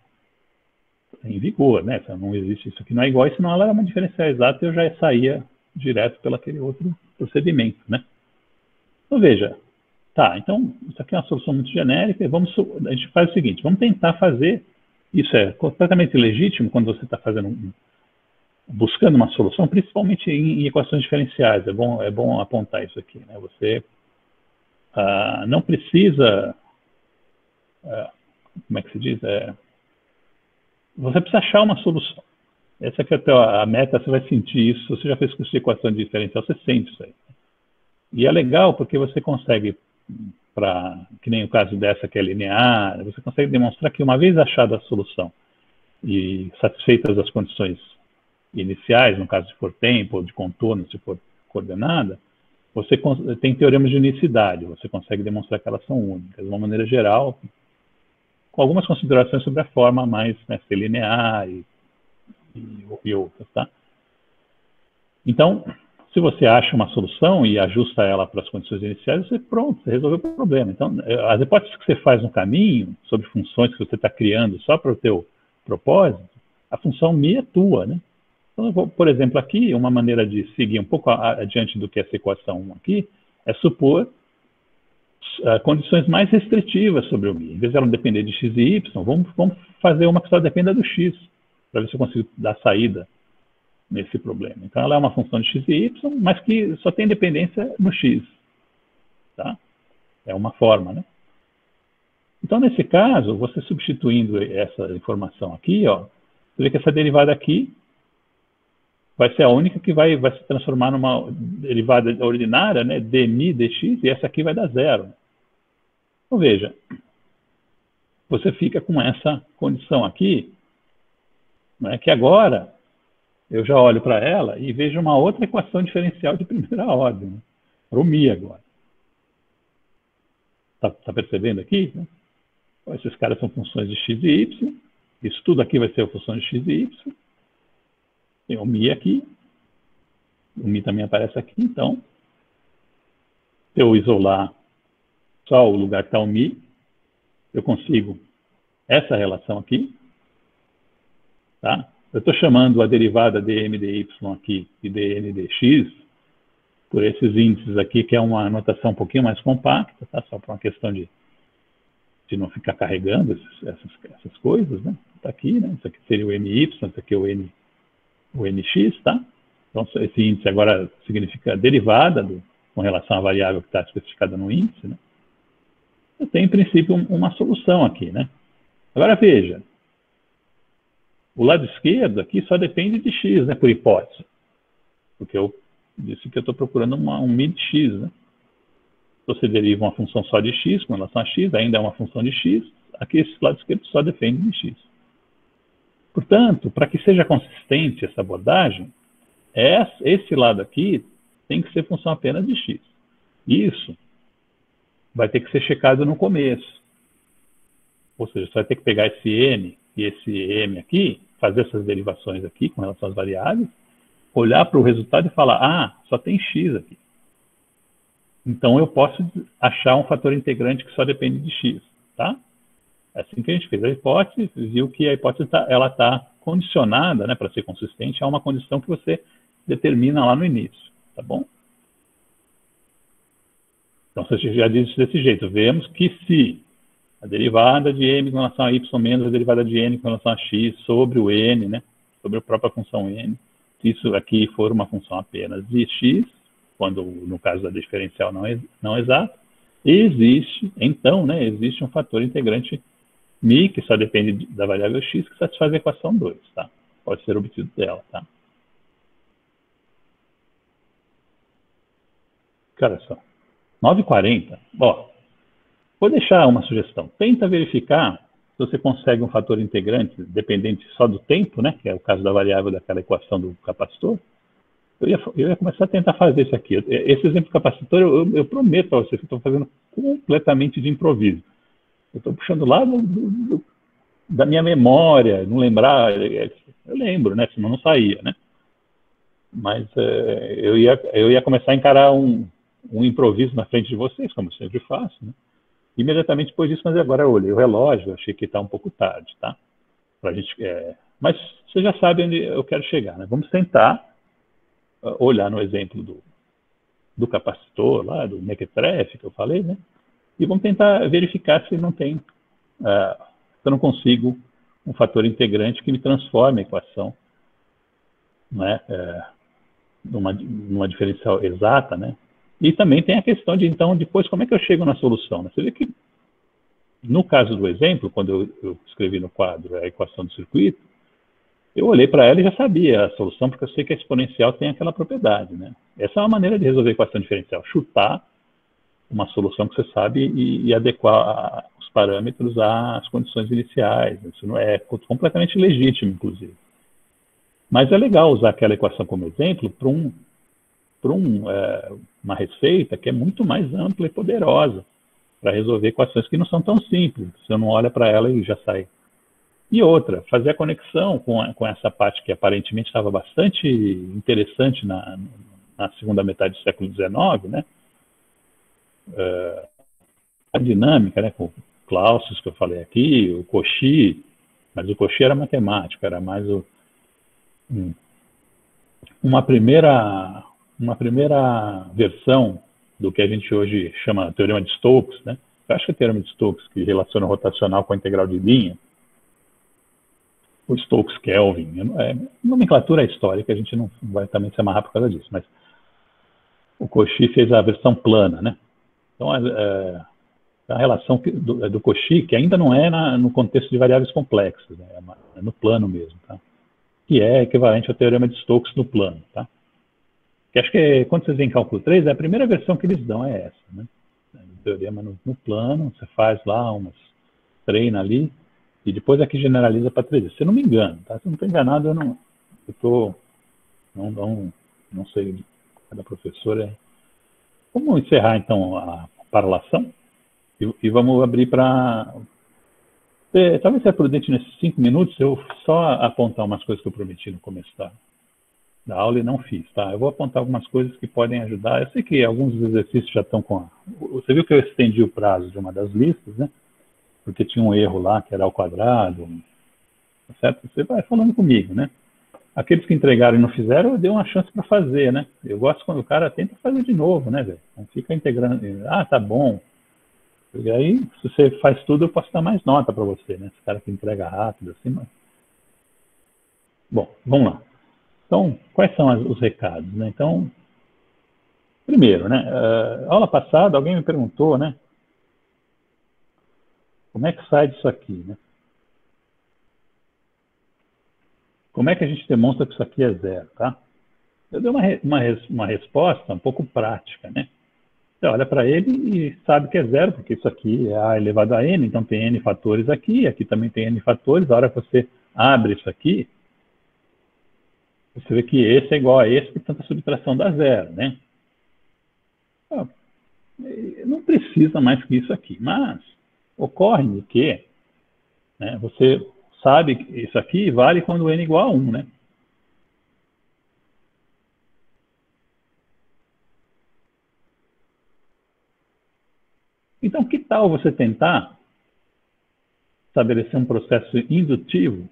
em vigor, né? Não existe, isso aqui não é igual, senão ela era uma diferencial exata e eu já saía direto pelo aquele outro procedimento, né? Então, veja, tá, então, isso aqui é uma solução muito genérica, a gente faz o seguinte, vamos tentar fazer, isso é completamente legítimo quando você está buscando uma solução, principalmente em equações diferenciais, é bom apontar isso aqui, né? Você não precisa, como é que se diz, você precisa achar uma solução. Essa aqui é a meta, você vai sentir isso, você já fez curso de equação diferencial, você sente isso aí. E é legal porque você consegue, que nem o caso dessa que é linear, você consegue demonstrar que uma vez achada a solução e satisfeitas as condições iniciais, no caso se for tempo, ou de contorno, se for coordenada, você tem teoremas de unicidade, você consegue demonstrar que elas são únicas, de uma maneira geral, com algumas considerações sobre a forma mais, né, ser linear e outras, tá? Então, se você acha uma solução e ajusta ela para as condições iniciais, você resolveu o problema. Então, as hipóteses que você faz no caminho, sobre funções que você está criando só para o teu propósito, a função mi é tua, né? Então, por exemplo, aqui, uma maneira de seguir um pouco adiante do que essa equação 1 aqui, é supor condições mais restritivas sobre o mi. Em vez de ela depender de x e y, vamos fazer uma que só dependa do x, para ver se eu consigo dar saída nesse problema. Então, ela é uma função de x e y, mas que só tem dependência no x. Tá? É uma forma, né? Então, nesse caso, você substituindo essa informação aqui, ó, você vê que essa derivada aqui vai ser a única que vai se transformar numa derivada ordinária, né, dmi dx, e essa aqui vai dar zero. Então, veja, você fica com essa condição aqui, né, que agora eu já olho para ela e vejo uma outra equação diferencial de primeira ordem, né, para o mi agora. Tá percebendo aqui? Né? Então, esses caras são funções de x e y, isso tudo aqui vai ser a função de x e y, tem o mi aqui, o mi também aparece aqui, então, se eu isolar só o lugar que está o mi, eu consigo essa relação aqui, tá? Eu estou chamando a derivada dm dy aqui e dn dx por esses índices aqui, que é uma notação um pouquinho mais compacta, tá? Só para uma questão de não ficar carregando essas coisas, né? Está aqui, né? Isso aqui seria o my, isso aqui é o nx, tá? Então, esse índice agora significa derivada com relação à variável que está especificada no índice, né? Eu tenho, em princípio, uma solução aqui, né? Agora, veja. O lado esquerdo aqui só depende de x, né, por hipótese. Porque eu disse que eu estou procurando um mid x, né? Se você deriva uma função só de x com relação a x, ainda é uma função de x, aqui esse lado esquerdo só depende de x. Portanto, para que seja consistente essa abordagem, esse lado aqui tem que ser função apenas de x. Isso vai ter que ser checado no começo. Ou seja, você vai ter que pegar esse n e esse m aqui, fazer essas derivações aqui com relação às variáveis, olhar para o resultado e falar, ah, só tem x aqui. Então eu posso achar um fator integrante que só depende de x, tá? É assim que a gente fez a hipótese, viu que a hipótese ela está condicionada, né, para ser consistente, a uma condição que você determina lá no início, tá bom? Então, você já disse desse jeito, vemos que se a derivada de m com relação a y menos a derivada de n com relação a x sobre o n, né, sobre a própria função n, se isso aqui for uma função apenas de x, quando no caso da diferencial não exata, existe, então, né, existe um fator integrante μ, que só depende da variável x, que satisfaz a equação 2, tá? Pode ser obtido dela, tá? Que horas são? 9h40. Ó, vou deixar uma sugestão. Tenta verificar se você consegue um fator integrante dependente só do tempo, né? Que é o caso da variável daquela equação do capacitor. Eu ia começar a tentar fazer isso aqui. Esse exemplo do capacitor, eu prometo para vocês que eu estou fazendo completamente de improviso. Eu estou puxando lá da minha memória, não lembrar. Eu lembro, né? Senão não saía, né? Mas eu ia começar a encarar um improviso na frente de vocês, como eu sempre faço, né? Imediatamente depois disso, mas agora eu olhei o relógio, achei que está um pouco tarde, tá? Pra gente, mas você já sabe onde eu quero chegar, né? Vamos tentar olhar no exemplo do capacitor lá, do mequetrefe que eu falei, né? E vamos tentar verificar se não tem, se eu não consigo um fator integrante que me transforme a equação, né? Numa diferencial exata, né? E também tem a questão de, então, depois, como é que eu chego na solução, né? Você vê que, no caso do exemplo, quando eu escrevi no quadro a equação do circuito, eu olhei para ela e já sabia a solução, porque eu sei que a exponencial tem aquela propriedade, né? Essa é uma maneira de resolver a equação diferencial, chutar uma solução que você sabe e adequar os parâmetros às condições iniciais. Isso não é completamente legítimo, inclusive. Mas é legal usar aquela equação como exemplo para uma receita que é muito mais ampla e poderosa para resolver equações que não são tão simples. Você não olha para ela e já sai. E outra, fazer a conexão com essa parte que aparentemente estava bastante interessante na segunda metade do século XIX, né? A dinâmica, né? Com o Clausius, que eu falei aqui, o Cauchy, mas o Cauchy era matemático, era mais uma primeira versão do que a gente hoje chama de teorema de Stokes, né? Eu acho que é o teorema de Stokes, que relaciona o rotacional com a integral de linha, o Stokes-Kelvin, nomenclatura histórica, a gente não vai também se amarrar por causa disso, mas o Cauchy fez a versão plana, né? Então, a relação do Cauchy, que ainda não é no contexto de variáveis complexas, né? É no plano mesmo, tá? Que é equivalente ao teorema de Stokes no plano, tá? Que acho que quando vocês veem cálculo 3, a primeira versão que eles dão é essa, né? O teorema no plano, você faz lá treina ali, e depois aqui generaliza para 3D. Se eu não me engano, tá? Se eu não estou enganado, não sei, cada professora. Vamos encerrar então a paralação e vamos abrir para... Talvez seja prudente nesses 5 minutos eu só apontar umas coisas que eu prometi no começo da aula e não fiz, tá? Eu vou apontar algumas coisas que podem ajudar. Eu sei que alguns dos exercícios já estão com... Você viu que eu estendi o prazo de uma das listas, né? Porque tinha um erro lá, que era ao quadrado, certo? Você vai falando comigo, né? Aqueles que entregaram e não fizeram, eu dei uma chance para fazer, né? Eu gosto quando o cara tenta fazer de novo, né, velho? Não fica integrando, tá bom. E aí, se você faz tudo, eu posso dar mais nota para você, né? Esse cara que entrega rápido, assim, mas... Bom, vamos lá. Então, quais são os recados, né? Então, primeiro, né? Aula passada, alguém me perguntou, né? Como é que sai disso aqui, né? como é que a gente demonstra que isso aqui é zero, tá? Eu dei uma resposta um pouco prática, né? Você olha para ele e sabe que é zero, porque isso aqui é a elevado a n, então tem n fatores aqui, aqui também tem n fatores. A hora que você abre isso aqui, você vê que esse é igual a esse, portanto a subtração dá zero, né? Não precisa mais que isso aqui, mas ocorre que, né, você sabe que isso aqui vale quando n é igual a 1, né? Então, que tal você tentar estabelecer um processo indutivo,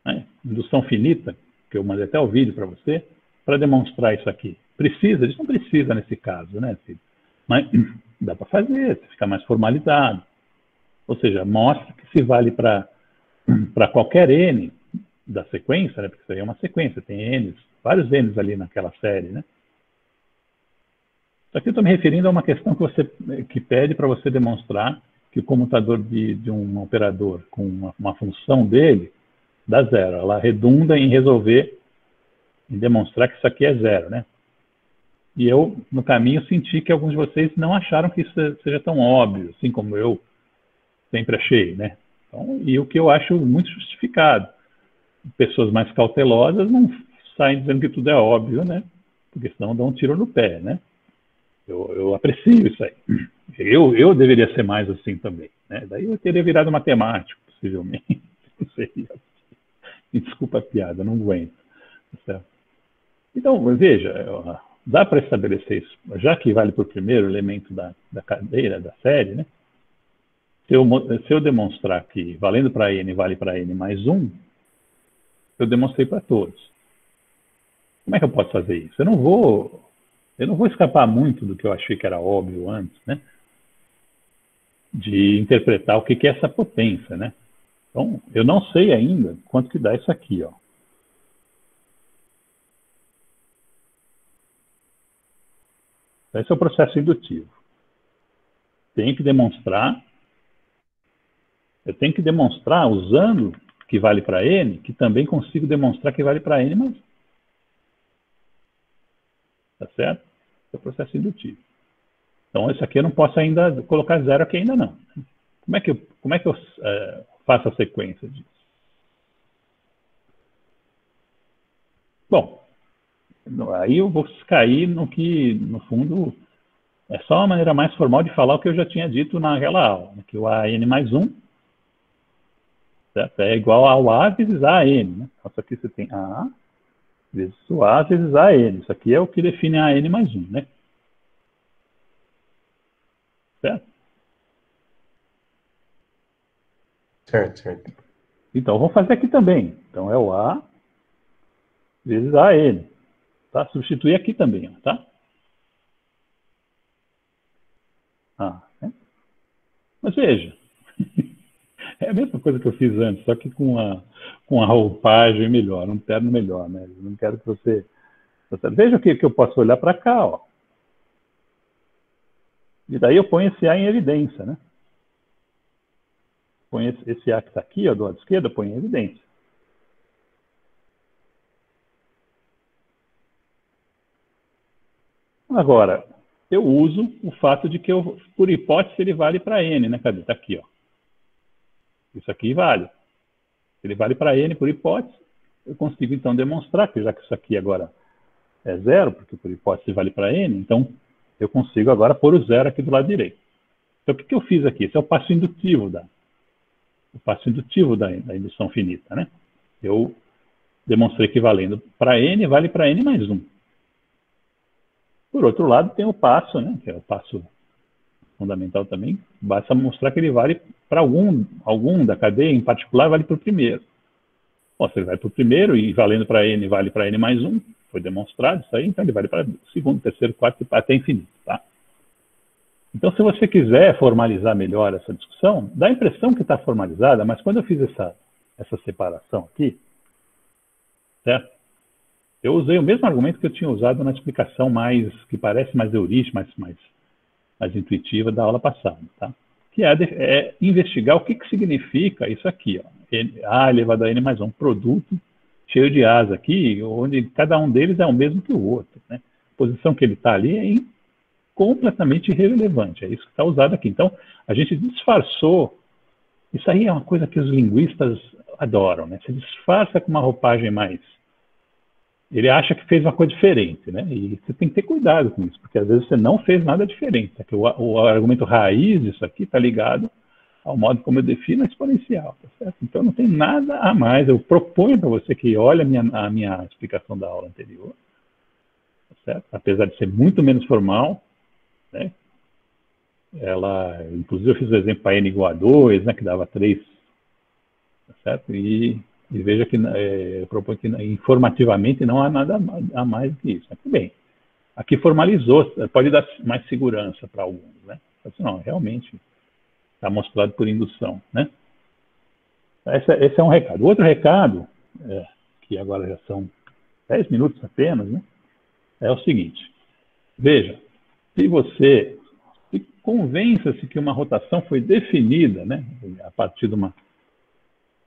né, indução finita, que eu mandei até o vídeo para você, para demonstrar isso aqui? Precisa? Isso não precisa nesse caso, né, filho? Mas dá para fazer, fica mais formalizado. Ou seja, mostra que se vale para qualquer n da sequência, né, porque isso aí é uma sequência, tem n's, vários n's ali naquela série, né? Aqui eu estou me referindo a uma questão que pede para você demonstrar que o comutador de um operador com uma função dele dá zero. Ela redunda em resolver, em demonstrar que isso aqui é zero, né? E eu, no caminho, senti que alguns de vocês não acharam que isso seja tão óbvio, assim como eu sempre achei, né? Então, e o que eu acho muito justificado. Pessoas mais cautelosas não saem dizendo que tudo é óbvio, né? Porque senão dão um tiro no pé, né? Eu aprecio isso aí. Eu deveria ser mais assim também, né? Daí eu teria virado matemático, possivelmente. Seria. Desculpa a piada, não aguento. Certo? Então, veja, dá para estabelecer isso, já que vale para o primeiro elemento da cadeira, da série, né? Se eu demonstrar que valendo para n vale para n mais 1, eu demonstrei para todos. Como é que eu posso fazer isso? Eu não vou escapar muito do que eu achei que era óbvio antes, né? De interpretar o que é essa potência, né? Então, eu não sei ainda quanto que dá isso aqui, ó. Esse é o processo indutivo. Eu tenho que demonstrar, usando que vale para n, que também consigo demonstrar que vale para n mais 1. Tá certo? Esse é o processo indutivo. Então, esse aqui eu não posso ainda colocar zero aqui ainda não. Como é que eu faço a sequência disso? Bom, aí eu vou cair no que, no fundo, é só uma maneira mais formal de falar o que eu já tinha dito naquela aula, né? Que o AN mais 1, certo? É igual ao A vezes AN, né? Então, isso aqui você tem A vezes o A vezes AN. Isso aqui é o que define a AN mais 1, né? Certo? Certo. Então, vou fazer aqui também. Então, é o A vezes AN. Tá? Substituir aqui também, ó, tá? Né? Mas veja, é a mesma coisa que eu fiz antes, só que com a roupagem melhor, um terno melhor, né? Eu não quero que você... Veja o que eu posso olhar para cá, ó. E daí eu ponho esse A em evidência, né? Põe esse A que está aqui, ó, do lado esquerdo, eu ponho em evidência. Agora, eu uso o fato de que, por hipótese, ele vale para n, né? Cadê? Está aqui, ó. Isso aqui vale. Se ele vale para n por hipótese, eu consigo, então, demonstrar que, já que isso aqui agora é zero, porque por hipótese vale para n, então eu consigo agora pôr o zero aqui do lado direito. Então, o que eu fiz aqui? Esse é o passo indutivo da indução finita, né? Eu demonstrei que valendo para n, vale para n mais 1. Por outro lado, tem o passo, né? Que é o passo fundamental também. Basta mostrar que ele vale para algum da cadeia, em particular, vale para o primeiro. Bom, se ele vale para o primeiro e valendo para n, vale para n mais 1, foi demonstrado isso aí, então ele vale para o segundo, terceiro, quarto, até infinito, tá? Então, se você quiser formalizar melhor essa discussão, dá a impressão que está formalizada, mas quando eu fiz essa separação aqui, certo? Eu usei o mesmo argumento que eu tinha usado na explicação que parece mais heurística, mais intuitiva da aula passada, tá? Que é investigar o que significa isso aqui, ó. A elevado a N mais 1, produto cheio de A's aqui, onde cada um deles é o mesmo que o outro, né? A posição que ele está ali é completamente irrelevante, é isso que está usado aqui. Então, a gente disfarçou, isso aí é uma coisa que os linguistas adoram, né? Você disfarça com uma roupagem mais... Ele acha que fez uma coisa diferente, né? E você tem que ter cuidado com isso, porque às vezes você não fez nada diferente. Tá? Que o argumento raiz disso aqui está ligado ao modo como eu defino a exponencial, tá certo? Então não tem nada a mais. Eu proponho para você que olhe a minha explicação da aula anterior, tá certo? Apesar de ser muito menos formal, né? Ela, inclusive eu fiz o exemplo para n igual a 2, né? Que dava 3, tá certo? E veja que eu proponho que informativamente não há nada a mais do que isso. Mas, tudo bem. Aqui formalizou, pode dar mais segurança para alguns, né? Assim, não, realmente está mostrado por indução, né? Esse é um recado. Outro recado, que agora já são 10 minutos apenas, né? É o seguinte. Veja, se você convença-se que uma rotação foi definida, né? A partir de uma...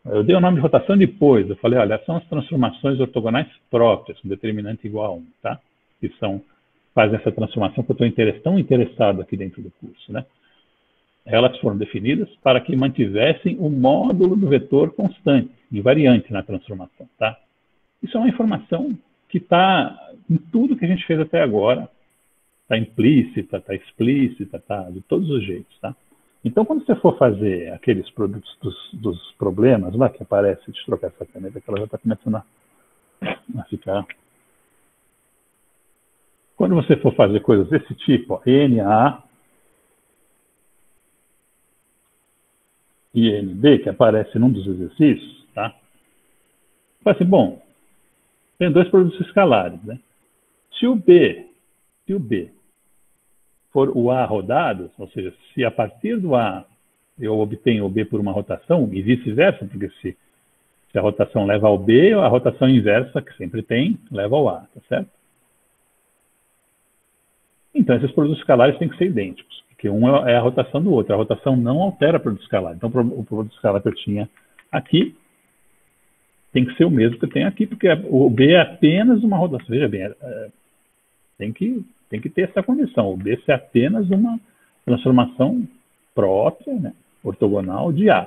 Eu dei o nome de rotação depois. Eu falei, olha, são as transformações ortogonais próprias, com determinante igual a 1, tá? Que fazem essa transformação que eu estou tão interessado aqui dentro do curso, né? Elas foram definidas para que mantivessem o módulo do vetor constante, invariante na transformação, tá? Isso é uma informação que está em tudo que a gente fez até agora. Está implícita, está explícita, está de todos os jeitos, tá? Então, quando você for fazer aqueles produtos dos problemas lá que aparece, deixa eu trocar essa caneta que ela já está começando a ficar... Quando você for fazer coisas desse tipo, ó, NA e NB, que aparece num dos exercícios, tá? Fala assim, bom, tem dois produtos escalares, né? Se o B for o A rodado, ou seja, se a partir do A eu obtenho o B por uma rotação, e vice-versa, porque se a rotação leva ao B, a rotação inversa, que sempre tem, leva ao A, tá certo? Então, esses produtos escalares têm que ser idênticos, porque um é a rotação do outro. A rotação não altera o produto escalar. Então, o produto escalar que eu tinha aqui tem que ser o mesmo que eu tenho aqui, porque o B é apenas uma rotação. Veja bem, tem que ter essa condição. O B é apenas uma transformação própria, né, ortogonal de A.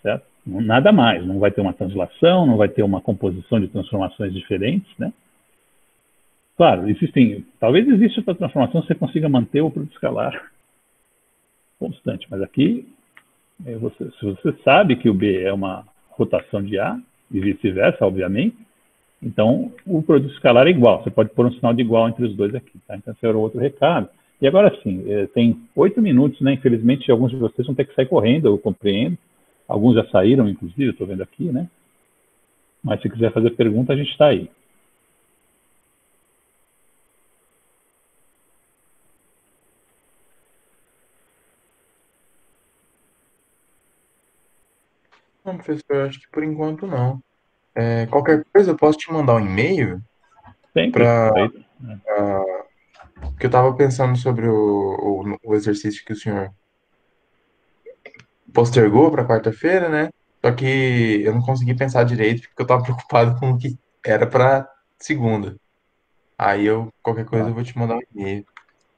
Certo? Nada mais. Não vai ter uma translação, não vai ter uma composição de transformações diferentes, né? Claro, talvez exista outra transformação que você consiga manter o produto escalar constante, mas aqui, se você sabe que o B é uma rotação de A, e vice-versa, obviamente, então o produto escalar é igual. Você pode pôr um sinal de igual entre os dois aqui, tá? Então esse era o outro recado. E agora sim, tem 8 minutos, né? Infelizmente, alguns de vocês vão ter que sair correndo, eu compreendo. Alguns já saíram, inclusive, eu estou vendo aqui, né? Mas se quiser fazer pergunta, a gente está aí. Não, professor, acho que por enquanto não. Qualquer coisa eu posso te mandar um e-mail Sempre. para... Porque eu estava pensando sobre o exercício que o senhor postergou para quarta-feira, né? Só que eu não consegui pensar direito porque eu estava preocupado com o que era para segunda. Aí qualquer coisa eu vou te mandar um e-mail,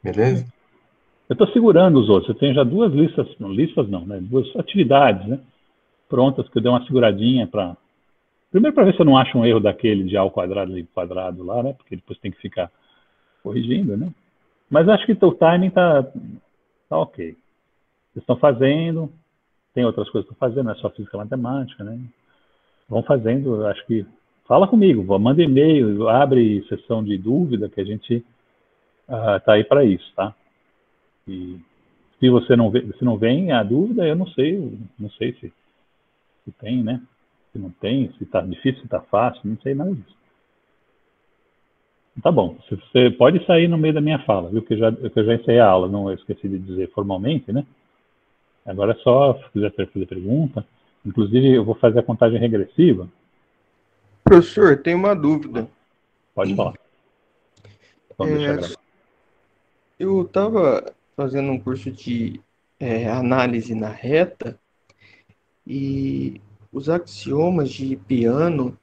beleza? Eu estou segurando os outros. Eu tenho já duas listas não, né? Duas atividades, né? Prontas, que eu dei uma seguradinha para... Primeiro para ver se eu não acho um erro daquele de A ao quadrado e quadrado lá, né? Porque depois tem que ficar corrigindo, né? Mas acho que o timing tá ok. Vocês estão fazendo, tem outras coisas para fazer, não é só física e matemática, né? Vão fazendo, acho que... Fala comigo, manda e-mail, abre sessão de dúvida, que a gente tá aí para isso, tá? E se você não vem a dúvida, eu não sei se tem, né? Se não tem, se está difícil, se está fácil, não sei nada disso. Tá bom, você pode sair no meio da minha fala, viu? Que eu já encerrei a aula, não, eu esqueci de dizer formalmente, né? Agora é só, se quiser fazer pergunta, inclusive eu vou fazer a contagem regressiva. Professor, tem uma dúvida. Pode falar. Então deixa eu gravar. Eu estava fazendo um curso de análise na reta E os axiomas de Peano,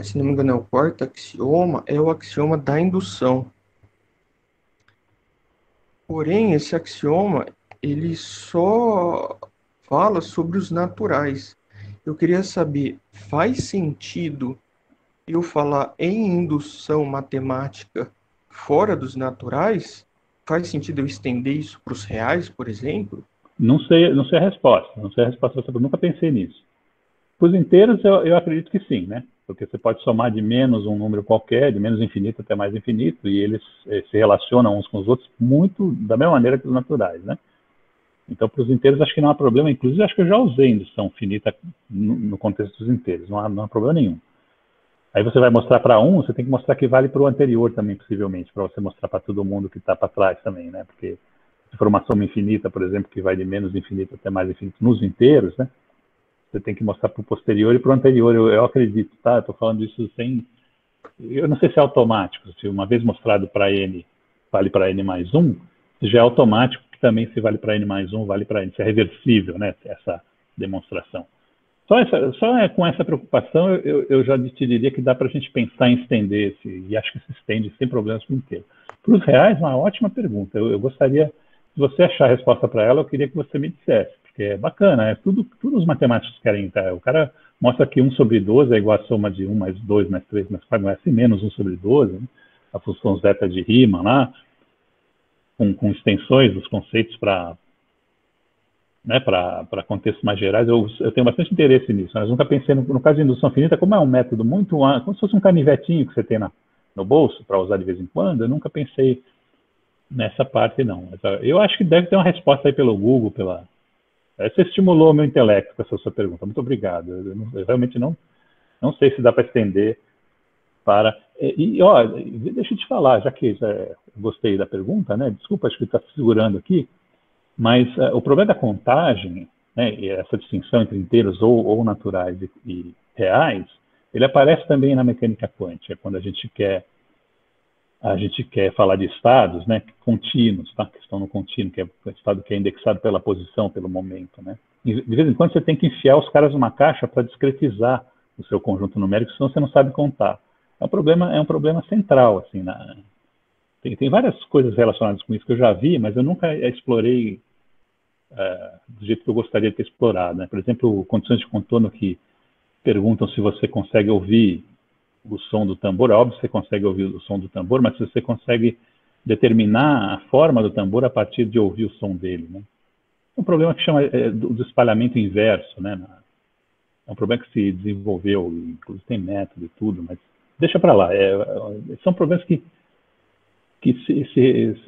se não me engano, é o quarto axioma, é o axioma da indução. Porém, esse axioma, ele só fala sobre os naturais. Eu queria saber, faz sentido eu falar em indução matemática fora dos naturais? Faz sentido eu estender isso para os reais, por exemplo? Não sei a resposta. Não sei a resposta, eu nunca pensei nisso. Para os inteiros, eu acredito que sim, né? Porque você pode somar de menos um número qualquer, de menos infinito até mais infinito, e eles se relacionam uns com os outros muito da mesma maneira que os naturais, né? Então, para os inteiros, acho que não há problema. Inclusive, acho que eu já usei indução finita no contexto dos inteiros. Não há problema nenhum. Aí você vai mostrar para um, você tem que mostrar que vale para o anterior também, possivelmente, para você mostrar para todo mundo que está para trás também, né? Porque se for uma soma infinita, por exemplo, que vai de menos infinito até mais infinito nos inteiros, né? Você tem que mostrar para o posterior e para o anterior. Eu acredito, tá? Estou falando isso sem... Eu não sei se é automático. Se uma vez mostrado para n, vale para n mais 1, já é automático que também se vale para n mais 1, vale para n. Isso é reversível, né? Essa demonstração. Com essa preocupação, eu já te diria que dá para a gente pensar em estender esse, e acho que se estende sem problemas para o inteiro. Para os reais, uma ótima pergunta. Eu gostaria, se você achar a resposta para ela, eu queria que você me dissesse, porque é bacana, tudo os matemáticos querem. Tá? O cara mostra que 1 sobre 12 é igual a soma de 1 mais 2 mais 3 mais 4 mais 5 menos 1 sobre 12, né? A função zeta de Riemann lá, com extensões dos conceitos para, né, para contextos mais gerais, eu tenho bastante interesse nisso. Mas nunca pensei, no caso de indução finita, como é um método muito, como se fosse um canivetinho que você tem no bolso para usar de vez em quando, eu nunca pensei nessa parte, não. Mas, eu acho que deve ter uma resposta aí pelo Google, você estimulou o meu intelecto com essa sua pergunta. Muito obrigado. Eu realmente não sei se dá para estender para... ó, deixa eu te falar, já que eu gostei da pergunta, né? Desculpa, acho que está segurando aqui, mas o problema da contagem, né, e essa distinção entre inteiros ou naturais e reais, ele aparece também na mecânica quântica, quando a gente quer falar de estados, né, contínuos, tá, que estão no contínuo, que é o estado que é indexado pela posição, pelo momento, né. De vez em quando você tem que enfiar os caras numa caixa para discretizar o seu conjunto numérico, senão você não sabe contar. É um problema central, assim, tem várias coisas relacionadas com isso que eu já vi, mas eu nunca explorei do jeito que eu gostaria de ter explorado, né? Por exemplo, condições de contorno que perguntam se você consegue ouvir o som do tambor. É óbvio que você consegue ouvir o som do tambor, mas se você consegue determinar a forma do tambor a partir de ouvir o som dele, né? É um problema que chama do espalhamento inverso, né? É um problema que se desenvolveu, inclusive tem método e tudo, mas deixa para lá. São problemas que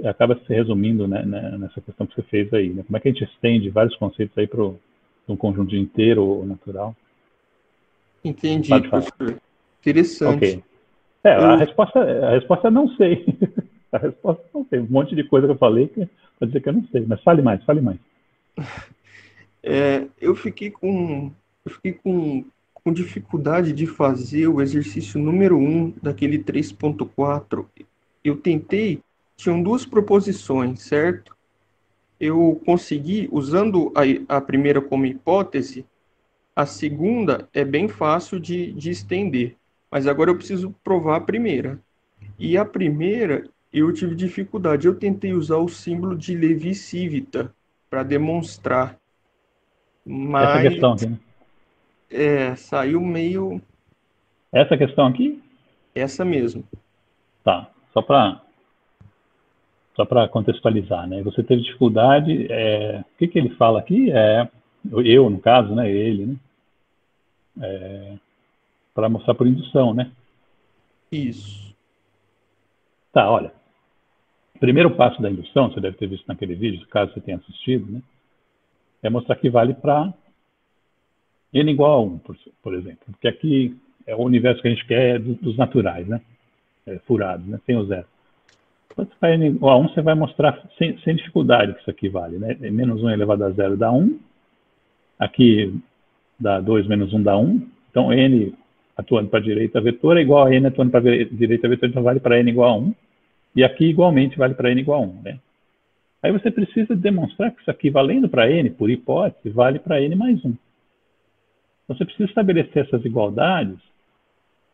acaba se resumindo, né, nessa questão que você fez aí, né? Como é que a gente estende vários conceitos aí para um conjunto inteiro ou natural? Entendi, professor. Interessante. Ok. A resposta não sei. A resposta não sei. Um monte de coisa que eu falei para dizer que eu não sei, mas fale mais. Eu fiquei com dificuldade de fazer o exercício número 1 daquele 3.4. Eu tentei, tinham duas proposições, certo? Eu consegui, usando a primeira como hipótese, a segunda é bem fácil de estender, mas agora eu preciso provar a primeira. E a primeira, eu tive dificuldade. Eu tentei usar o símbolo de Levi-Civita para demonstrar, Essa mas questão aqui, né? saiu meio Essa questão aqui? essa mesmo. Tá. Só para contextualizar, né? Você teve dificuldade, o que ele fala aqui? Eu, no caso, né? Ele, né? Para mostrar por indução, né? Isso. Tá, olha. O primeiro passo da indução, você deve ter visto naquele vídeo, caso você tenha assistido, né? É mostrar que vale para n igual a 1, por exemplo. Porque aqui é o universo que a gente quer dos naturais, né? Furados, né? Sem o zero. Quando você vai n igual a 1, você vai mostrar sem dificuldade que isso aqui vale, né? Menos 1 elevado a 0 dá 1. Aqui dá 2 menos 1 dá 1. Então, n atuando para a direita vetora é igual a n atuando para a direita vetora, então vale para n igual a 1. E aqui, igualmente, vale para n igual a 1, né? Aí você precisa demonstrar que isso aqui, valendo para n, por hipótese, vale para n mais 1. Então, você precisa estabelecer essas igualdades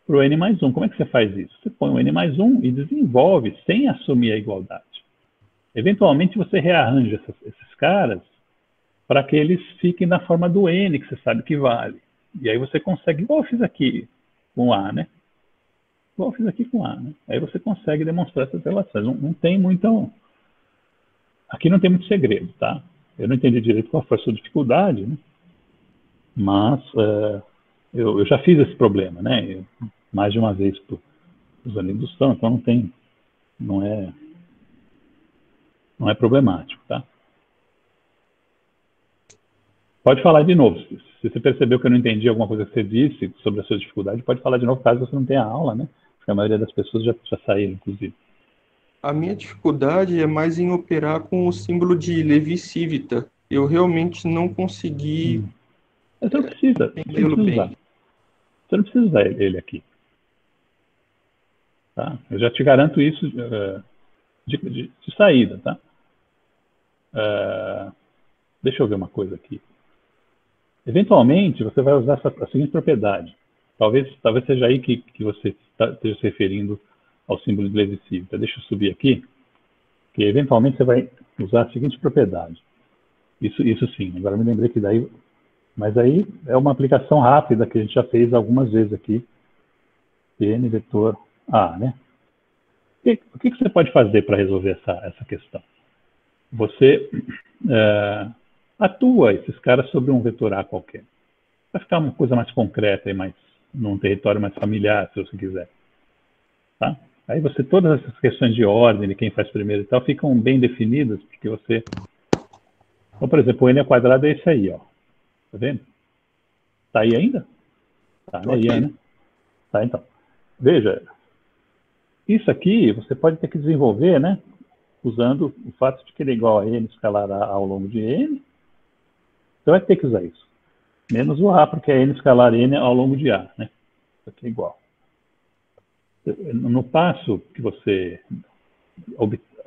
para o n mais 1. Como é que você faz isso? Você põe o n mais 1 e desenvolve sem assumir a igualdade. Eventualmente, você rearranja esses caras para que eles fiquem na forma do n, que você sabe que vale. E aí você consegue, igual eu fiz aqui com A, né? Igual eu fiz aqui com A, né? Aí você consegue demonstrar essas relações. Não tem muito... Aqui não tem muito segredo, tá? Eu não entendi direito qual foi a sua dificuldade, né? Mas eu já fiz esse problema, né? Mais de uma vez para os amigos estão, então não é problemático, tá? Pode falar de novo. Se você percebeu que eu não entendi alguma coisa que você disse sobre a sua dificuldade, pode falar de novo, caso você não tenha aula, né? Porque a maioria das pessoas já saíram, inclusive. A minha dificuldade é mais em operar com o símbolo de Levi-Civita. Eu realmente não consegui Mas você não precisa entendê-lo usar. bem. Você não precisa usar ele aqui. Tá? Eu já te garanto isso de saída, tá? Deixa eu ver uma coisa aqui. Eventualmente, você vai usar a seguinte propriedade. Talvez seja aí que você esteja se referindo ao símbolo de Levi-Civita. Deixa eu subir aqui, que eventualmente você vai usar a seguinte propriedade. Isso sim, agora me lembrei que daí... Mas aí é uma aplicação rápida que a gente já fez algumas vezes aqui. N vetor A, né? O que você pode fazer para resolver essa questão? Você atua esses caras sobre um vetor A qualquer. Vai ficar uma coisa mais concreta e num território mais familiar, se você quiser. Tá? Aí todas essas questões de ordem, de quem faz primeiro e tal, ficam bem definidas, porque você... Então, por exemplo, o n ao quadrado é esse aí, ó. Tá vendo? Tá aí ainda? Tá, né, Ok. Ian, né? Tá, então. Veja, isso aqui você pode ter que desenvolver, né? Usando o fato de que ele é igual a n escalar A ao longo de n. Você vai ter que usar isso. Menos o A, porque é n escalar n ao longo de A, né? Isso aqui é igual. No passo que você...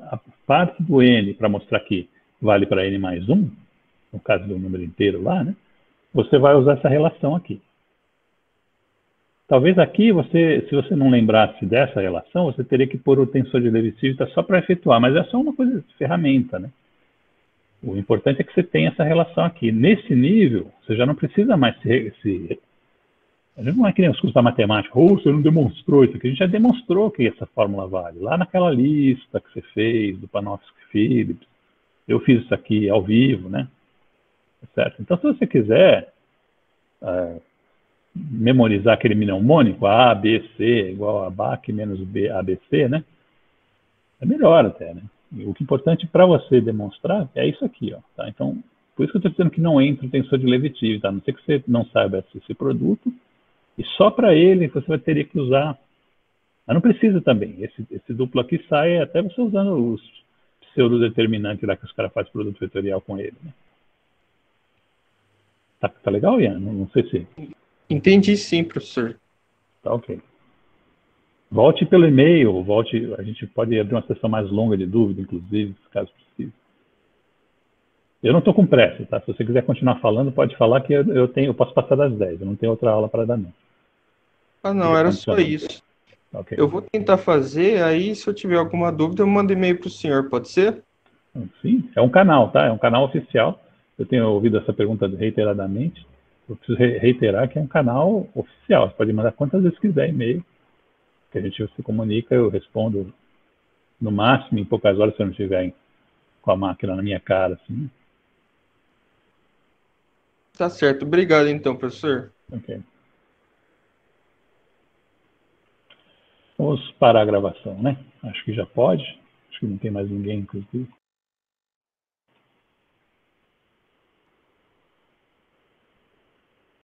A parte do n para mostrar que vale para n mais 1, no caso do número inteiro lá, né? Você vai usar essa relação aqui. Talvez aqui, se você não lembrasse dessa relação, você teria que pôr o tensor de Levi-Civita só para efetuar, mas é só uma coisa de ferramenta, né? O importante é que você tenha essa relação aqui. Nesse nível, você já não precisa mais a gente não é que nem os cursos da matemática. Você não demonstrou isso aqui. A gente já demonstrou que essa fórmula vale. Lá naquela lista que você fez, do Panofsky-Phillips. Eu fiz isso aqui ao vivo, né? Certo? Então, se você quiser memorizar aquele mnemônico, A, B, C, igual a BAC menos B, ABC, né? É melhor até, né? O que é importante para você demonstrar é isso aqui, ó. Tá? Então, por isso que eu estou dizendo que não entra o tensor de Levi-Civita, tá? A não ser que você não saiba esse produto, e só para ele você vai ter que usar. Mas não precisa também. Esse duplo aqui sai até você usando os pseudodeterminantes lá que os caras fazem produto vetorial com ele, né? Tá legal, Ian? Não sei se... Entendi sim, professor. Tá ok. Volte pelo e-mail, a gente pode abrir uma sessão mais longa de dúvida, inclusive, caso precise. Eu não estou com pressa, tá? Se você quiser continuar falando, pode falar que eu posso passar das 10, eu não tenho outra aula para dar, não. Ah, não, era só isso. Okay. Eu vou tentar fazer, aí se eu tiver alguma dúvida, eu mando e-mail para o senhor, pode ser? Sim, é um canal, tá? É um canal oficial. Eu tenho ouvido essa pergunta reiteradamente. Eu preciso reiterar que é um canal oficial. Você pode mandar quantas vezes quiser e-mail, que a gente se comunica, eu respondo no máximo em poucas horas, se eu não estiver com a máquina na minha cara, assim. Tá certo. Obrigado, então, professor. Ok. Vamos parar a gravação, né? Acho que já pode. Acho que não tem mais ninguém, inclusive.